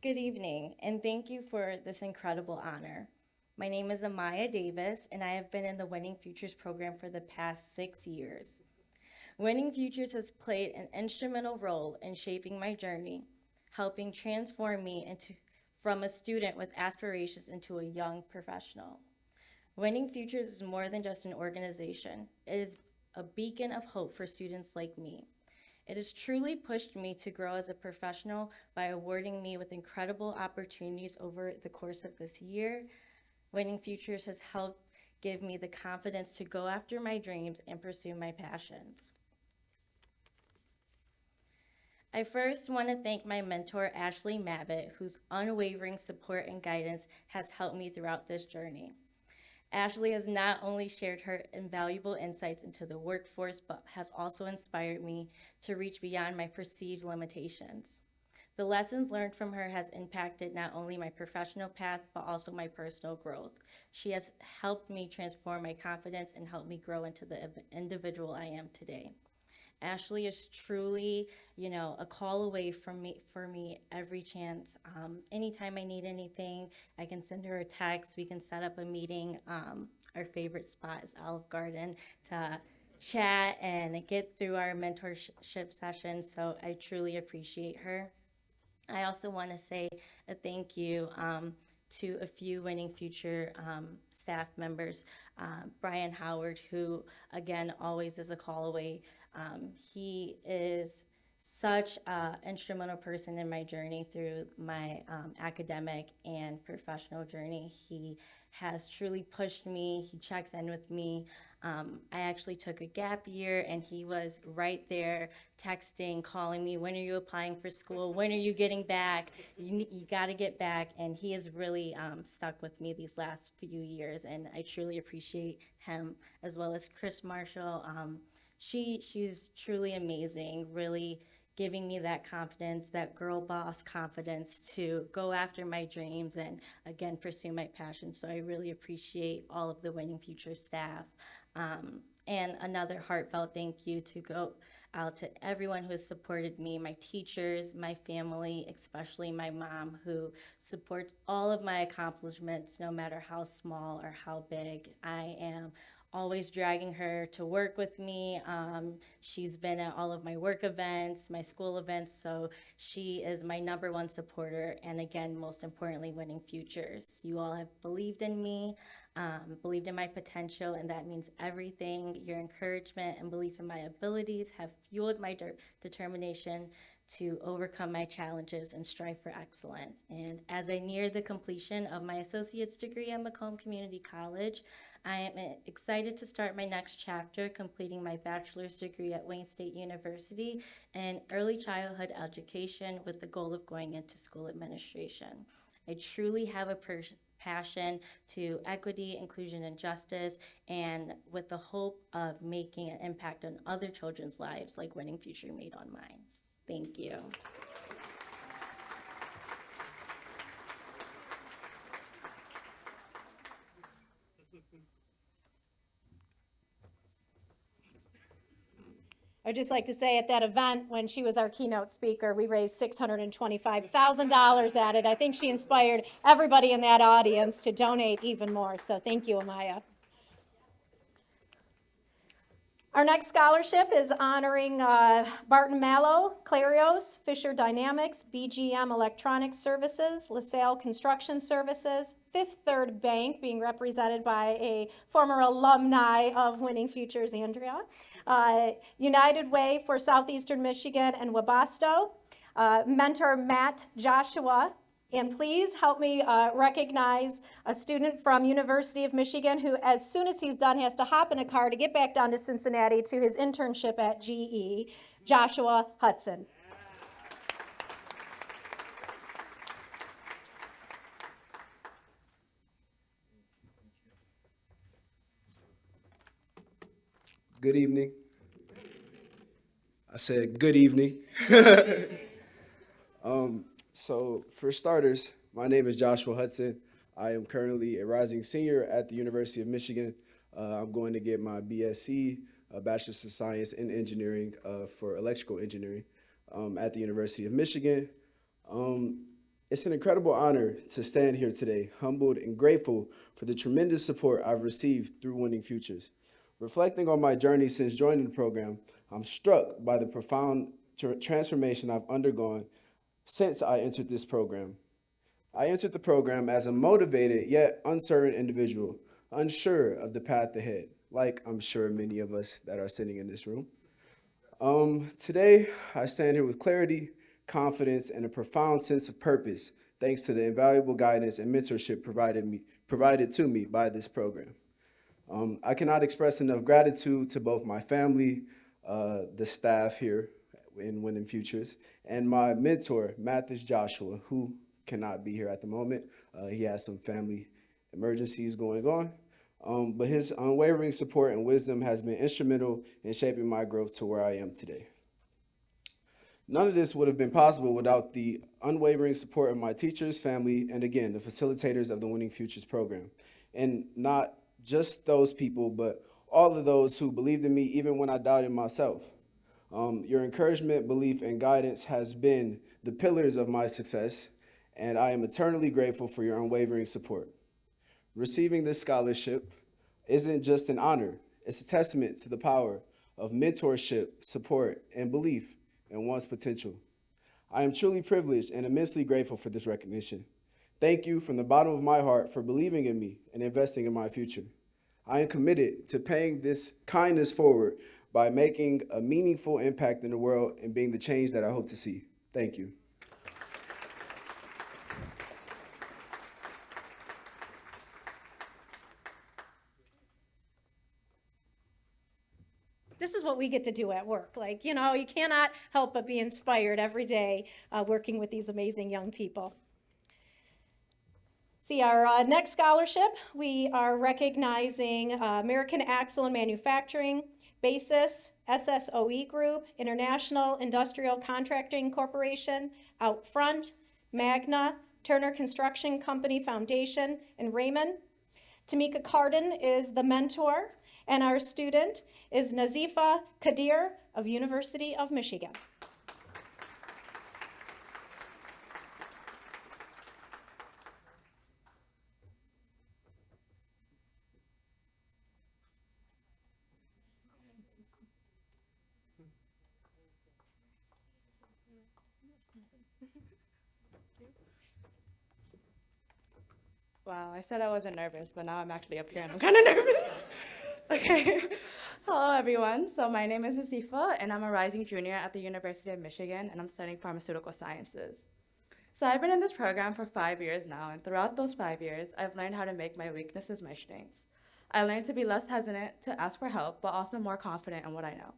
Good evening, and thank you for this incredible honor. My name is Amaya Davis, and I have been in the Winning Futures program for the past 6 years. Winning Futures has played an instrumental role in shaping my journey, helping transform me from a student with aspirations into a young professional. Winning Futures is more than just an organization. It is a beacon of hope for students like me. It has truly pushed me to grow as a professional by awarding me with incredible opportunities over the course of this year. Winning Futures has helped give me the confidence to go after my dreams and pursue my passions. I first want to thank my mentor, Ashley Mabbitt, whose unwavering support and guidance has helped me throughout this journey. Ashley has not only shared her invaluable insights into the workforce, but has also inspired me to reach beyond my perceived limitations. The lessons learned from her has impacted not only my professional path, but also my personal growth. She has helped me transform my confidence and helped me grow into the individual I am today. Ashley is truly, a call away for me every chance. Anytime I need anything, I can send her a text. We can set up a meeting. Our favorite spot is Olive Garden to chat and get through our mentorship sessions. So I truly appreciate her. I also want to say a thank you to a few Winning Future staff members. Brian Howard, who again always is a call away. He is such an instrumental person in my journey through my academic and professional journey. He has truly pushed me. He checks in with me. I actually took a gap year, and he was right there texting, calling me, when are you applying for school? When are you getting back? You got to get back. And he has really stuck with me these last few years, and I truly appreciate him, as well as Chris Marshall. She's truly amazing, really giving me that confidence, that girl boss confidence to go after my dreams and again pursue my passion. So I really appreciate all of the Winning Future staff. And another heartfelt thank you to go out to everyone who has supported me, my teachers, my family, especially my mom, who supports all of my accomplishments, no matter how small or how big. I am always dragging her to work with me. She's been at all of my work events, my school events, so she is my #1 supporter, and again, most importantly, Winning Futures. You all have believed in me, believed in my potential, and that means everything. Your encouragement and belief in my abilities have fueled my determination to overcome my challenges and strive for excellence. And as I near the completion of my associate's degree at Macomb Community College, I am excited to start my next chapter, completing my bachelor's degree at Wayne State University in early childhood education with the goal of going into school administration. I truly have a passion to equity, inclusion, and justice, and with the hope of making an impact on other children's lives like Winning Future made on mine. Thank you. I'd just like to say at that event, when she was our keynote speaker, we raised $625,000 at it. I think she inspired everybody in that audience to donate even more, so thank you, Amaya. Our next scholarship is honoring Barton Mallow, Clarios, Fisher Dynamics, BGM Electronic Services, LaSalle Construction Services, Fifth Third Bank, being represented by a former alumni of Winning Futures, Andrea, United Way for Southeastern Michigan and Webasto, mentor Matt Joshua. And please help me recognize a student from University of Michigan who, as soon as he's done, has to hop in a car to get back down to Cincinnati to his internship at GE, Joshua Hudson. Good evening. I said good evening. So for starters, my name is Joshua Hudson. I am currently a rising senior at the University of Michigan. I'm going to get my BSc, Bachelor's of Science in Engineering for Electrical Engineering at the University of Michigan. It's an incredible honor to stand here today, humbled and grateful for the tremendous support I've received through Winning Futures. Reflecting on my journey since joining the program, I'm struck by the profound transformation I've undergone since I entered this program. I entered the program as a motivated yet uncertain individual, unsure of the path ahead, like I'm sure many of us that are sitting in this room. Today, I stand here with clarity, confidence, and a profound sense of purpose, thanks to the invaluable guidance and mentorship provided to me by this program. I cannot express enough gratitude to both my family, the staff here in Winning Futures, and my mentor, Mathis Joshua, who cannot be here at the moment. He has some family emergencies going on, but his unwavering support and wisdom has been instrumental in shaping my growth to where I am today. None of this would have been possible without the unwavering support of my teachers, family, and again, the facilitators of the Winning Futures program. And not just those people, but all of those who believed in me even when I doubted myself. Your encouragement, belief, and guidance has been the pillars of my success, and I am eternally grateful for your unwavering support. Receiving this scholarship isn't just an honor, it's a testament to the power of mentorship, support, and belief in one's potential. I am truly privileged and immensely grateful for this recognition. Thank you from the bottom of my heart for believing in me and investing in my future. I am committed to paying this kindness forward by making a meaningful impact in the world and being the change that I hope to see. Thank you. This is what we get to do at work. Like, you know, you cannot help but be inspired every day working with these amazing young people. See, our next scholarship, we are recognizing American Axle and Manufacturing, Basis, SSOE Group, International Industrial Contracting Corporation, Outfront, Magna, Turner Construction Company Foundation, and Raymond. Tamika Carden is the mentor, and our student is Nazifa Kadir of University of Michigan. Wow, I said I wasn't nervous, but now I'm actually up here and I'm kind of nervous. Okay. Hello, everyone. So my name is Nazifa, and I'm a rising junior at the University of Michigan, and I'm studying pharmaceutical sciences. So I've been in this program for 5 years now, and throughout those 5 years, I've learned how to make my weaknesses my strengths. I learned to be less hesitant to ask for help, but also more confident in what I know.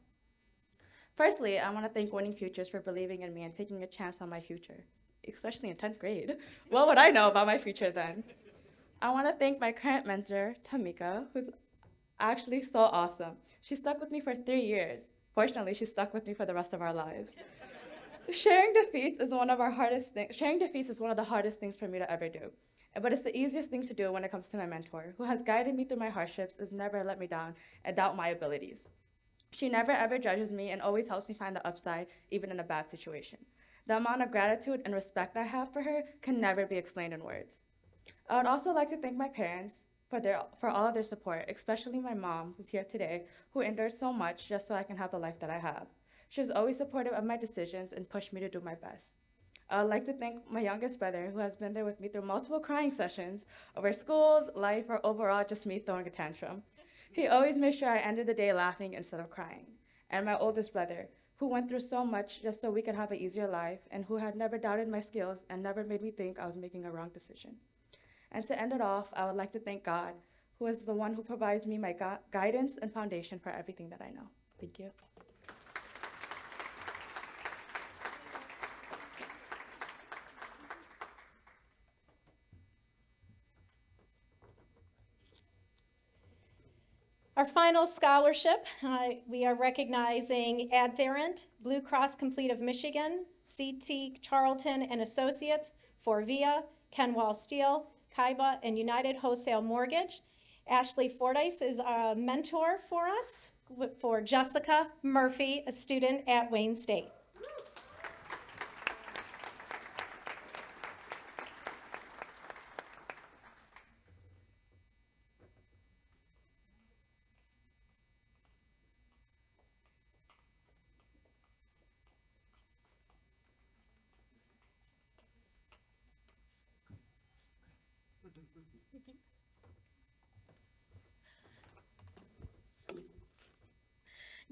Firstly, I want to thank Winning Futures for believing in me and taking a chance on my future, especially in 10th grade. What would I know about my future then? I want to thank my current mentor, Tamika, who's actually so awesome. She stuck with me for 3 years. Fortunately, she stuck with me for the rest of our lives. Sharing defeats is one of the hardest things for me to ever do. But it's the easiest thing to do when it comes to my mentor, who has guided me through my hardships, has never let me down, and doubt my abilities. She never ever judges me and always helps me find the upside, even in a bad situation. The amount of gratitude and respect I have for her can never be explained in words. I would also like to thank my parents for all of their support, especially my mom, who's here today, who endured so much just so I can have the life that I have. She was always supportive of my decisions and pushed me to do my best. I would like to thank my youngest brother, who has been there with me through multiple crying sessions over schools, life, or overall just me throwing a tantrum. He always made sure I ended the day laughing instead of crying. And my oldest brother, who went through so much just so we could have an easier life, and who had never doubted my skills and never made me think I was making a wrong decision. And to end it off, I would like to thank God, who is the one who provides me my guidance and foundation for everything that I know. Thank you. Our final scholarship, we are recognizing Adherent, Blue Cross Complete of Michigan, CT Charlton and Associates, Forvia, Kenwall Steel, Kaiba, and United Wholesale Mortgage. Ashley Fordyce is a mentor for us, for Jessica Murphy, a student at Wayne State.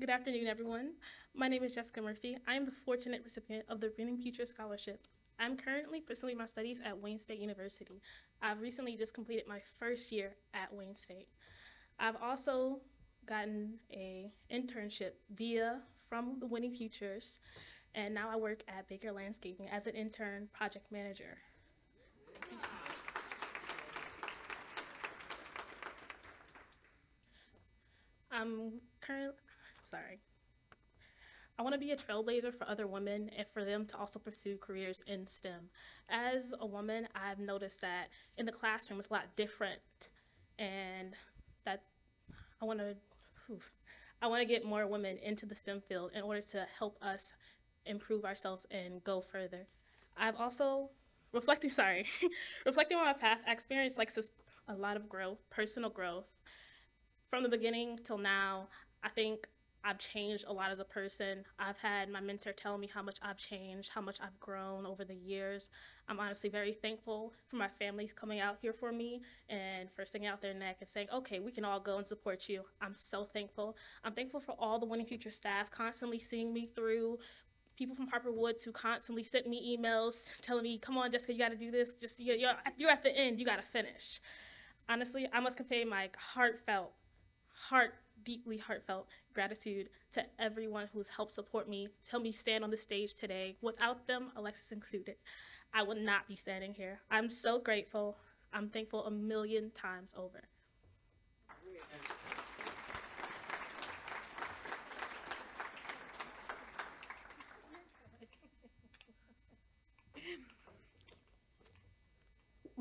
Good afternoon, everyone. My name is Jessica Murphy. I am the fortunate recipient of the Winning Future Scholarship. I'm currently pursuing my studies at Wayne State University. I've recently just completed my first year at Wayne State. I've also gotten an internship from the Winning Futures, and now I work at Baker Landscaping as an intern project manager. I want to be a trailblazer for other women and for them to also pursue careers in STEM. As a woman, I've noticed that in the classroom it's a lot different, and that I want to get more women into the STEM field in order to help us improve ourselves and go further. I've also reflecting on my path, I experienced a lot of growth, personal growth. From the beginning till now, I think I've changed a lot as a person. I've had my mentor tell me how much I've changed, how much I've grown over the years. I'm honestly very thankful for my family coming out here for me and for sticking out their neck and saying, okay, we can all go and support you. I'm so thankful. I'm thankful for all the Winning Future staff constantly seeing me through, people from Harper Woods who constantly sent me emails telling me, come on, Jessica, you got to do this. You're at the end, you got to finish. Honestly, I must convey my deeply heartfelt gratitude to everyone who's helped support me, to help me stand on the stage today. Without them, Alexis included, I would not be standing here. I'm so grateful. I'm thankful 1,000,000 times over.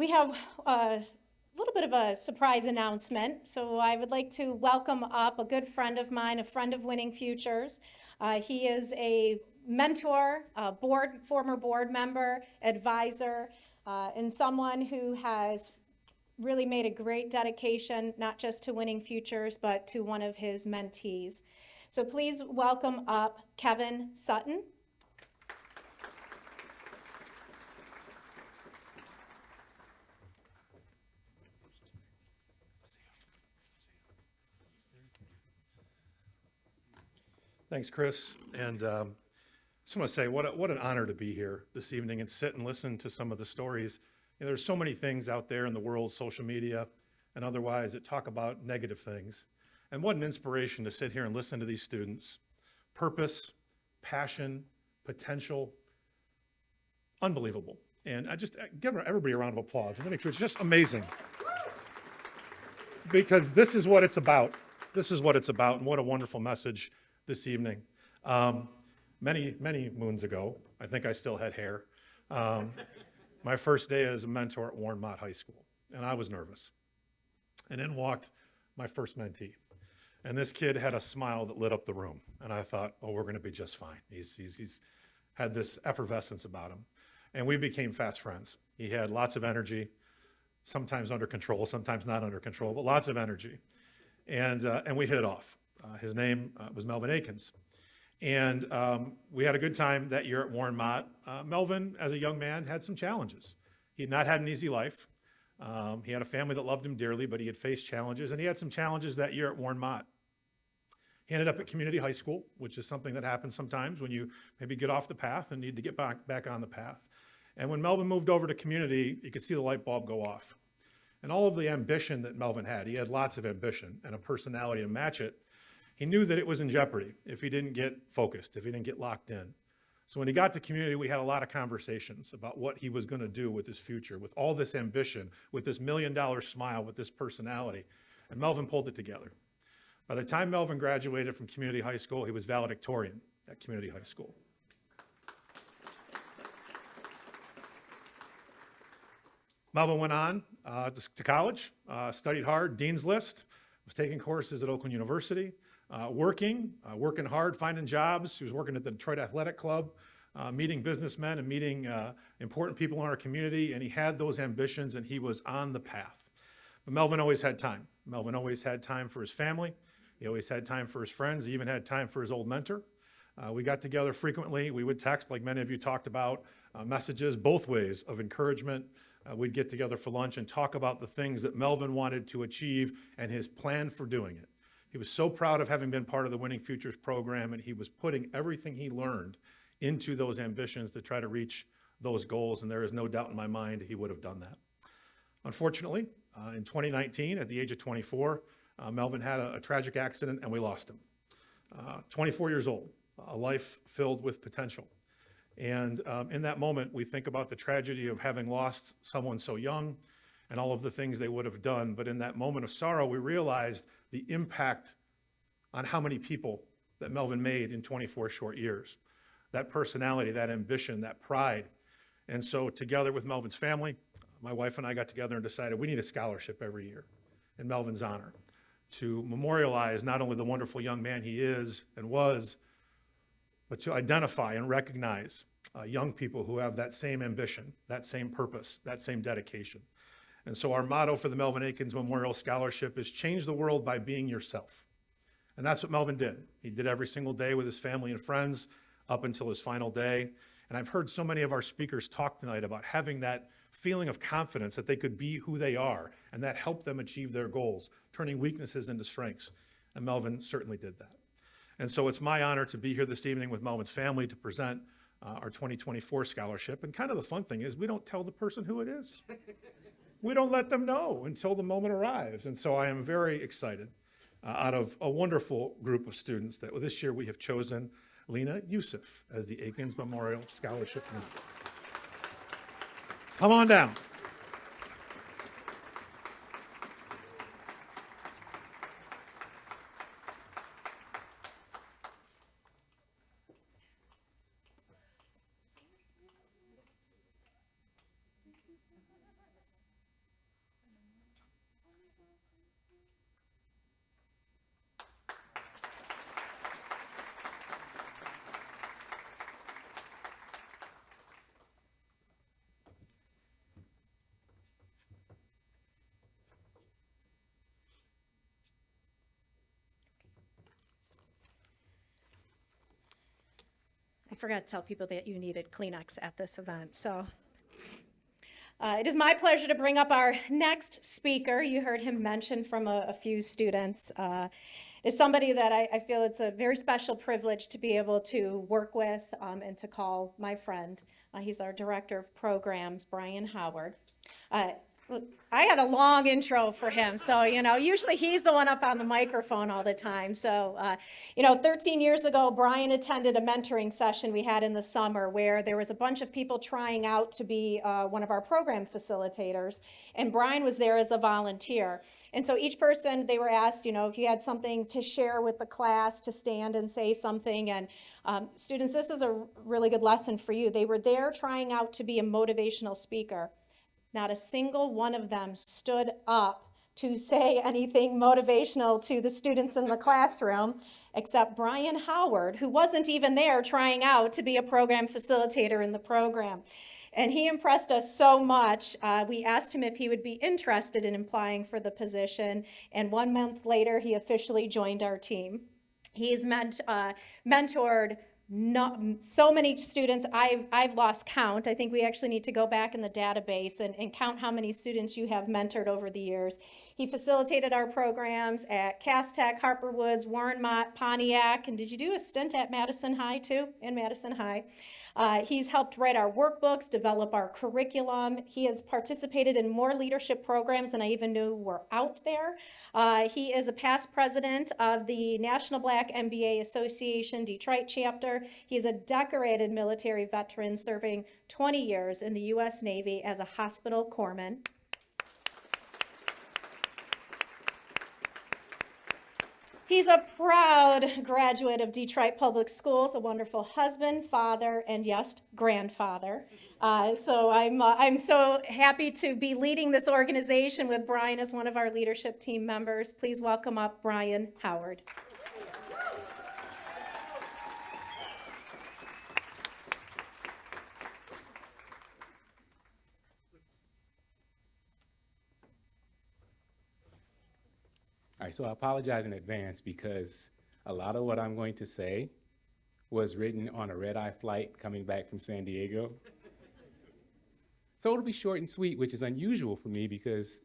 We have a little bit of a surprise announcement. So I would like to welcome up a good friend of mine, a friend of Winning Futures. He is a mentor, a former board member, advisor, and someone who has really made a great dedication, not just to Winning Futures, but to one of his mentees. So please welcome up Kevin Sutton. Thanks, Chris. And just want to say what an honor to be here this evening and sit and listen to some of the stories. You know, there's so many things out there in the world, social media and otherwise, that talk about negative things. And what an inspiration to sit here and listen to these students. Purpose, passion, potential, unbelievable. And I just give everybody a round of applause. I mean, it's just amazing. Because this is what it's about. This is what it's about, and what a wonderful message this evening. Many moons ago, I think I still had hair, my first day as a mentor at Warren Mott High School, and I was nervous. And in walked my first mentee. And this kid had a smile that lit up the room. And I thought, oh, we're gonna be just fine. He's had this effervescence about him. And we became fast friends. He had lots of energy, sometimes under control, sometimes not under control, but lots of energy. And we hit it off. His name was Melvin Akins. And we had a good time that year at Warren Mott. Melvin, as a young man, had some challenges. He had not had an easy life. He had a family that loved him dearly, but he had faced challenges, and he had some challenges that year at Warren Mott. He ended up at community high school, which is something that happens sometimes when you maybe get off the path and need to get back on the path. And when Melvin moved over to community, you could see the light bulb go off. And all of the ambition that Melvin had, he had lots of ambition and a personality to match it. He knew that it was in jeopardy if he didn't get focused, if he didn't get locked in. So when he got to community, we had a lot of conversations about what he was going to do with his future, with all this ambition, with this $1 million smile, with this personality. And Melvin pulled it together. By the time Melvin graduated from community high school, he was valedictorian at community high school. Melvin went on to college, studied hard, Dean's List, was taking courses at Oakland University, working hard, finding jobs. He was working at the Detroit Athletic Club, meeting businessmen and meeting important people in our community, and he had those ambitions and he was on the path. But Melvin always had time. Melvin always had time for his family. He always had time for his friends. He even had time for his old mentor. We got together frequently. We would text, like many of you talked about, messages both ways of encouragement. We'd get together for lunch and talk about the things that Melvin wanted to achieve and his plan for doing it. He was so proud of having been part of the Winning Futures program, and he was putting everything he learned into those ambitions to try to reach those goals, and there is no doubt in my mind he would have done that. Unfortunately, in 2019, at the age of 24, Melvin had a tragic accident and we lost him. 24 years old, a life filled with potential. And in that moment, we think about the tragedy of having lost someone so young and all of the things they would have done. But in that moment of sorrow, we realized the impact on how many people that Melvin made in 24 short years. That personality, that ambition, that pride. And so together with Melvin's family, my wife and I got together and decided we need a scholarship every year in Melvin's honor to memorialize not only the wonderful young man he is and was, but to identify and recognize young people who have that same ambition, that same purpose, that same dedication. And so our motto for the Melvin Akins Memorial Scholarship is change the world by being yourself. And that's what Melvin did. He did every single day with his family and friends up until his final day. And I've heard so many of our speakers talk tonight about having that feeling of confidence that they could be who they are, and that helped them achieve their goals, turning weaknesses into strengths. And Melvin certainly did that. And so it's my honor to be here this evening with Melvin's family to present our 2024 scholarship. And kind of the fun thing is we don't tell the person who it is. We don't let them know until the moment arrives. And so I am very excited out of a wonderful group of students that this year we have chosen Lena Yusuf as the Akins Memorial Scholarship winner. Come on down. I forgot to tell people that you needed Kleenex at this event. So it is my pleasure to bring up our next speaker. You heard him mention from a few students. Is somebody that I feel it's a very special privilege to be able to work with and to call my friend. He's our Director of Programs, Brian Howard. I had a long intro for him, so, usually he's the one up on the microphone all the time. So, 13 years ago, Brian attended a mentoring session we had in the summer where there was a bunch of people trying out to be one of our program facilitators, and Brian was there as a volunteer. And so each person, they were asked, if you had something to share with the class, to stand and say something. And students, this is a really good lesson for you. They were there trying out to be a motivational speaker. Not a single one of them stood up to say anything motivational to the students in the classroom, except Brian Howard, who wasn't even there trying out to be a program facilitator in the program. And he impressed us so much, we asked him if he would be interested in applying for the position, and 1 month later, he officially joined our team. He's mentored so many students, I've lost count. I think we actually need to go back in the database and count how many students you have mentored over the years. He facilitated our programs at Cass Tech, Harper Woods, Warren Mott, Pontiac, and did you do a stint at Madison High too? In Madison High. He's helped write our workbooks, develop our curriculum. He has participated in more leadership programs than I even knew were out there. He is a past president of the National Black MBA Association Detroit chapter. He's a decorated military veteran serving 20 years in the U.S. Navy as a hospital corpsman. He's a proud graduate of Detroit Public Schools, a wonderful husband, father, and yes, grandfather. So I'm so happy to be leading this organization with Brian as one of our leadership team members. Please welcome up Brian Howard. All right, so I apologize in advance because a lot of what I'm going to say was written on a red-eye flight coming back from San Diego. So it'll be short and sweet, which is unusual for me because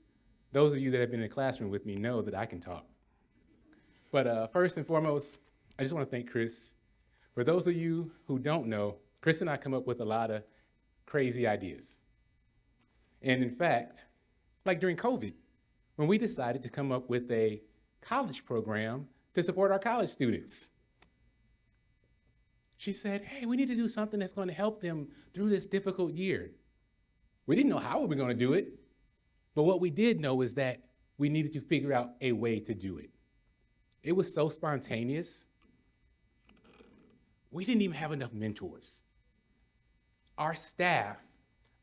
those of you that have been in the classroom with me know that I can talk. But first and foremost, I just want to thank Chris. For those of you who don't know, Chris and I come up with a lot of crazy ideas. And in fact, like during COVID, when we decided to come up with a college program to support our college students. She said, hey, we need to do something that's going to help them through this difficult year. We didn't know how we were going to do it, but what we did know is that we needed to figure out a way to do it. It was so spontaneous. We didn't even have enough mentors. Our staff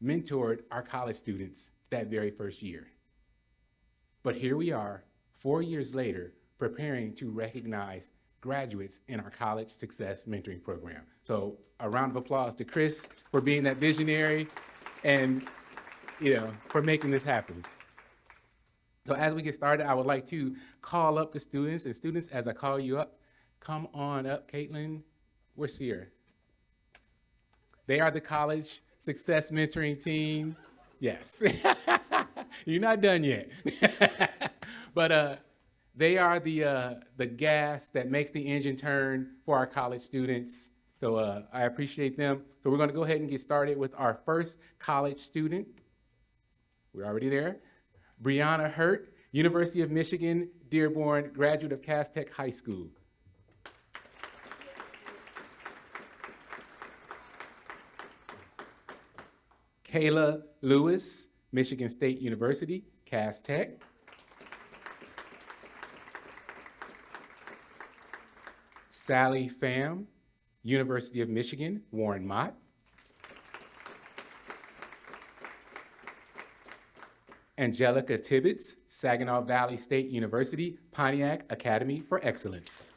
mentored our college students that very first year. But here we are, 4 years later, preparing to recognize graduates in our College Success Mentoring Program. So a round of applause to Chris for being that visionary and, for making this happen. So as we get started, I would like to call up the students. And students, as I call you up, come on up, Caitlin. Where's Sierra? They are the College Success Mentoring Team. Yes. You're not done yet. But they are the gas that makes the engine turn for our college students. So I appreciate them. So we're going to go ahead and get started with our first college student. We're already there. Brianna Hurt, University of Michigan, Dearborn, graduate of Cass Tech High School. Kayla Lewis, Michigan State University, Cass Tech. Sally Pham, University of Michigan, Warren Mott. Angelica Tibbetts, Saginaw Valley State University, Pontiac Academy for Excellence.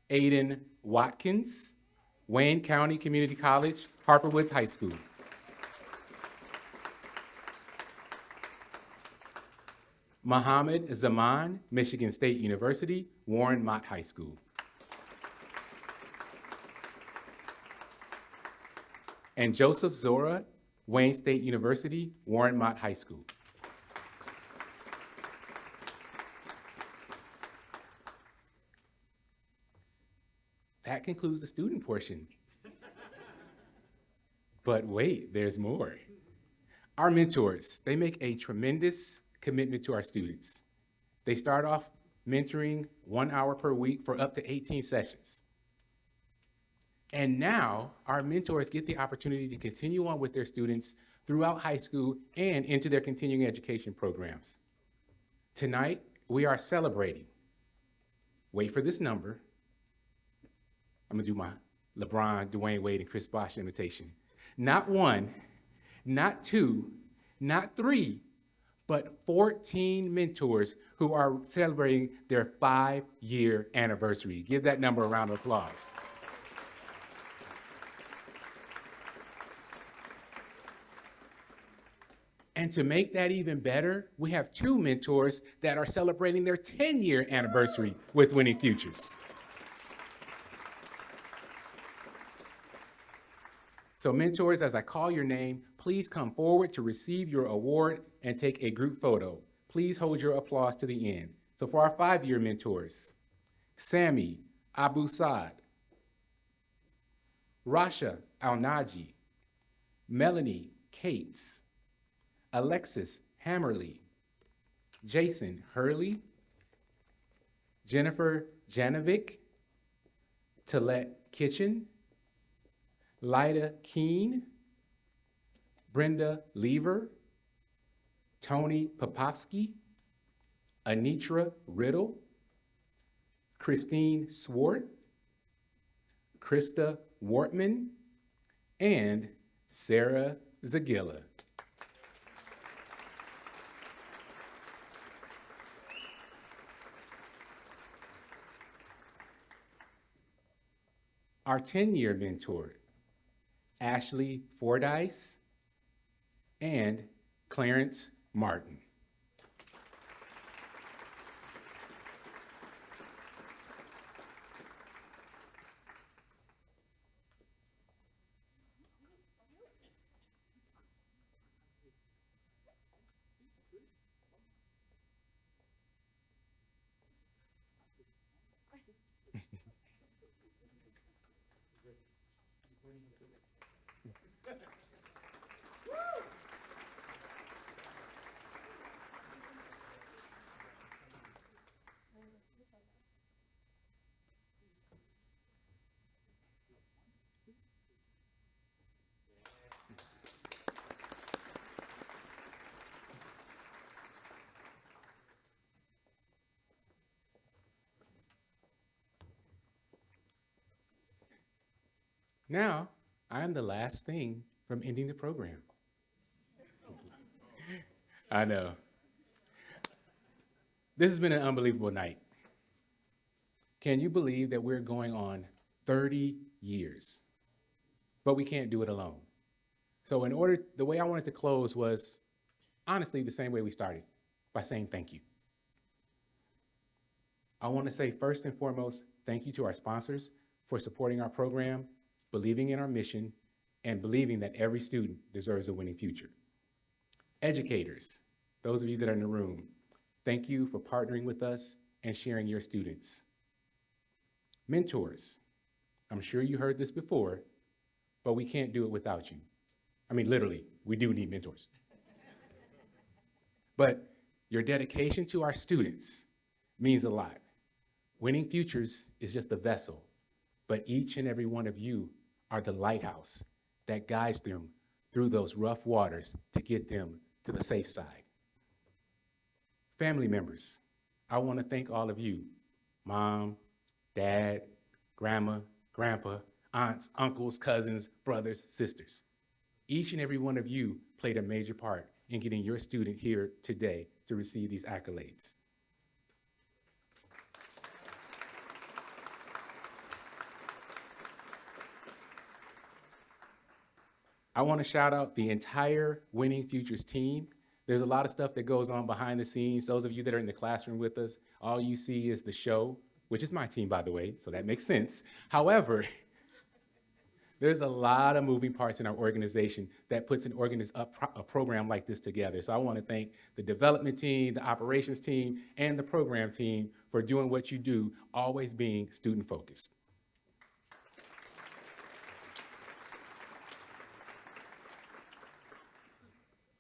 Aiden Watkins, Wayne County Community College, Harper Woods High School. Muhammad Zaman, Michigan State University, Warren Mott High School. And Joseph Zora, Wayne State University, Warren Mott High School. That concludes the student portion. But wait, there's more. Our mentors, they make a tremendous commitment to our students. They start off mentoring 1 hour per week for up to 18 sessions. And now our mentors get the opportunity to continue on with their students throughout high school and into their continuing education programs. Tonight, we are celebrating, wait for this number, I'm gonna do my LeBron, Dwayne Wade, and Chris Bosh imitation. Not one, not two, not three, but 14 mentors who are celebrating their 5-year anniversary. Give that number a round of applause. And to make that even better, we have 2 mentors that are celebrating their 10-year anniversary with Winning Futures. So mentors, as I call your name, please come forward to receive your award and take a group photo. Please hold your applause to the end. So for our 5-year mentors, Sami Abu Saad, Rasha Al-Naji, Melanie Cates, Alexis Hammerly, Jason Hurley, Jennifer Janovic, Tillette Kitchen, Lyda Keene, Brenda Lever, Tony Popovsky, Anitra Riddle, Christine Swart, Krista Wortman, and Sarah Zagilla. Our 10-year mentor, Ashley Fordyce and Clarence Martin. Now, I am the last thing from ending the program. I know. This has been an unbelievable night. Can you believe that we're going on 30 years? But we can't do it alone. So the way I wanted to close was honestly the same way we started, by saying thank you. I want to say first and foremost, thank you to our sponsors for supporting our program, believing in our mission, and believing that every student deserves a winning future. Educators, those of you that are in the room, thank you for partnering with us and sharing your students. Mentors, I'm sure you heard this before, but we can't do it without you. I mean, literally, we do need mentors. But your dedication to our students means a lot. Winning Futures is just a vessel, but each and every one of you are the lighthouse that guides them through those rough waters to get them to the safe side. Family members, I want to thank all of you, mom, dad, grandma, grandpa, aunts, uncles, cousins, brothers, sisters. Each and every one of you played a major part in getting your student here today to receive these accolades. I want to shout out the entire Winning Futures team There's a lot of stuff that goes on behind the scenes. Those of you that are in the classroom with us, all you see is the show, which is my team, by the way, so that makes sense. However, there's a lot of moving parts in our organization that puts a program like this together. So I want to thank the development team, the operations team, and the program team for doing what you do, always being student focused.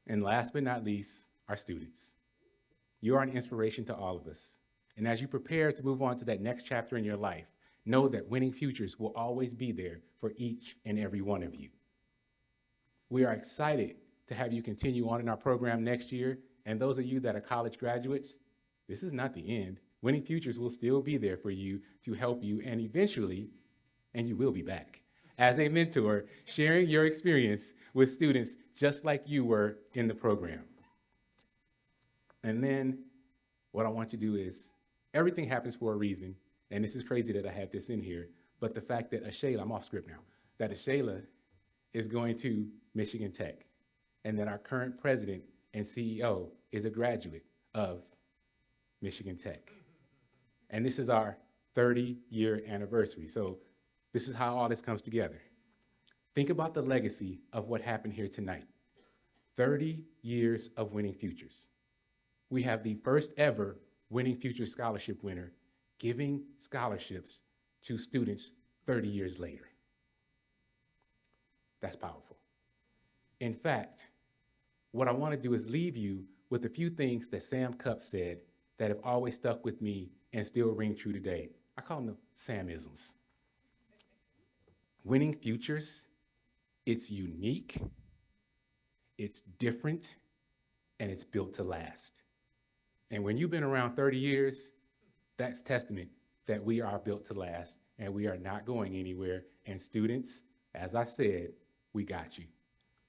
And last but not least, our students. You are an inspiration to all of us. And as you prepare to move on to that next chapter in your life, know that Winning Futures will always be there for each and every one of you. We are excited to have you continue on in our program next year. And those of you that are college graduates, this is not the end. Winning Futures will still be there for you to help you, and eventually, and you will be back, as a mentor, sharing your experience with students just like you were in the program. And then what I want you to do is, everything happens for a reason, and this is crazy that I have this in here, but the fact that Ashayla, I'm off script now, that Ashayla is going to Michigan Tech, and that our current president and CEO is a graduate of Michigan Tech. And this is our 30-year anniversary. So this is how all this comes together. Think about the legacy of what happened here tonight. 30 years of Winning Futures. We have the first ever Winning Futures scholarship winner giving scholarships to students 30 years later. That's powerful. In fact, what I want to do is leave you with a few things that Sam Cupp said that have always stuck with me and still ring true today. I call them the Samisms. Winning Futures, it's unique, it's different, and it's built to last. And when you've been around 30 years, that's testament that we are built to last and we are not going anywhere. And students, as I said, we got you.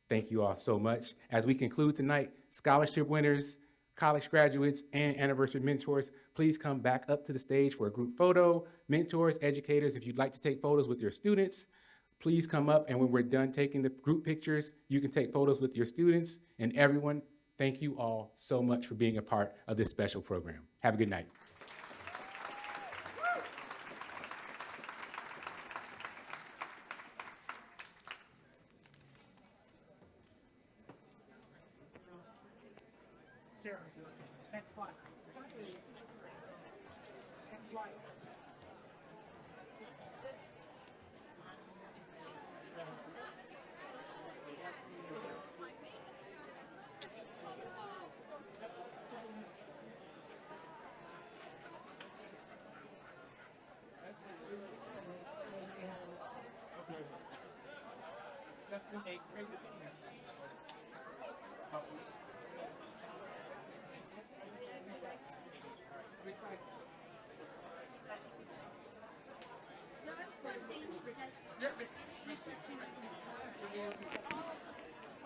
Thank you all so much. As we conclude tonight, scholarship winners, college graduates, and anniversary mentors, please come back up to the stage for a group photo. Mentors, educators, if you'd like to take photos with your students, please come up, and when we're done taking the group pictures, you can take photos with your students. And everyone, thank you all so much for being a part of this special program. Have a good night. Sarah, next slide. Next slide. Definitely great to be here. Yeah,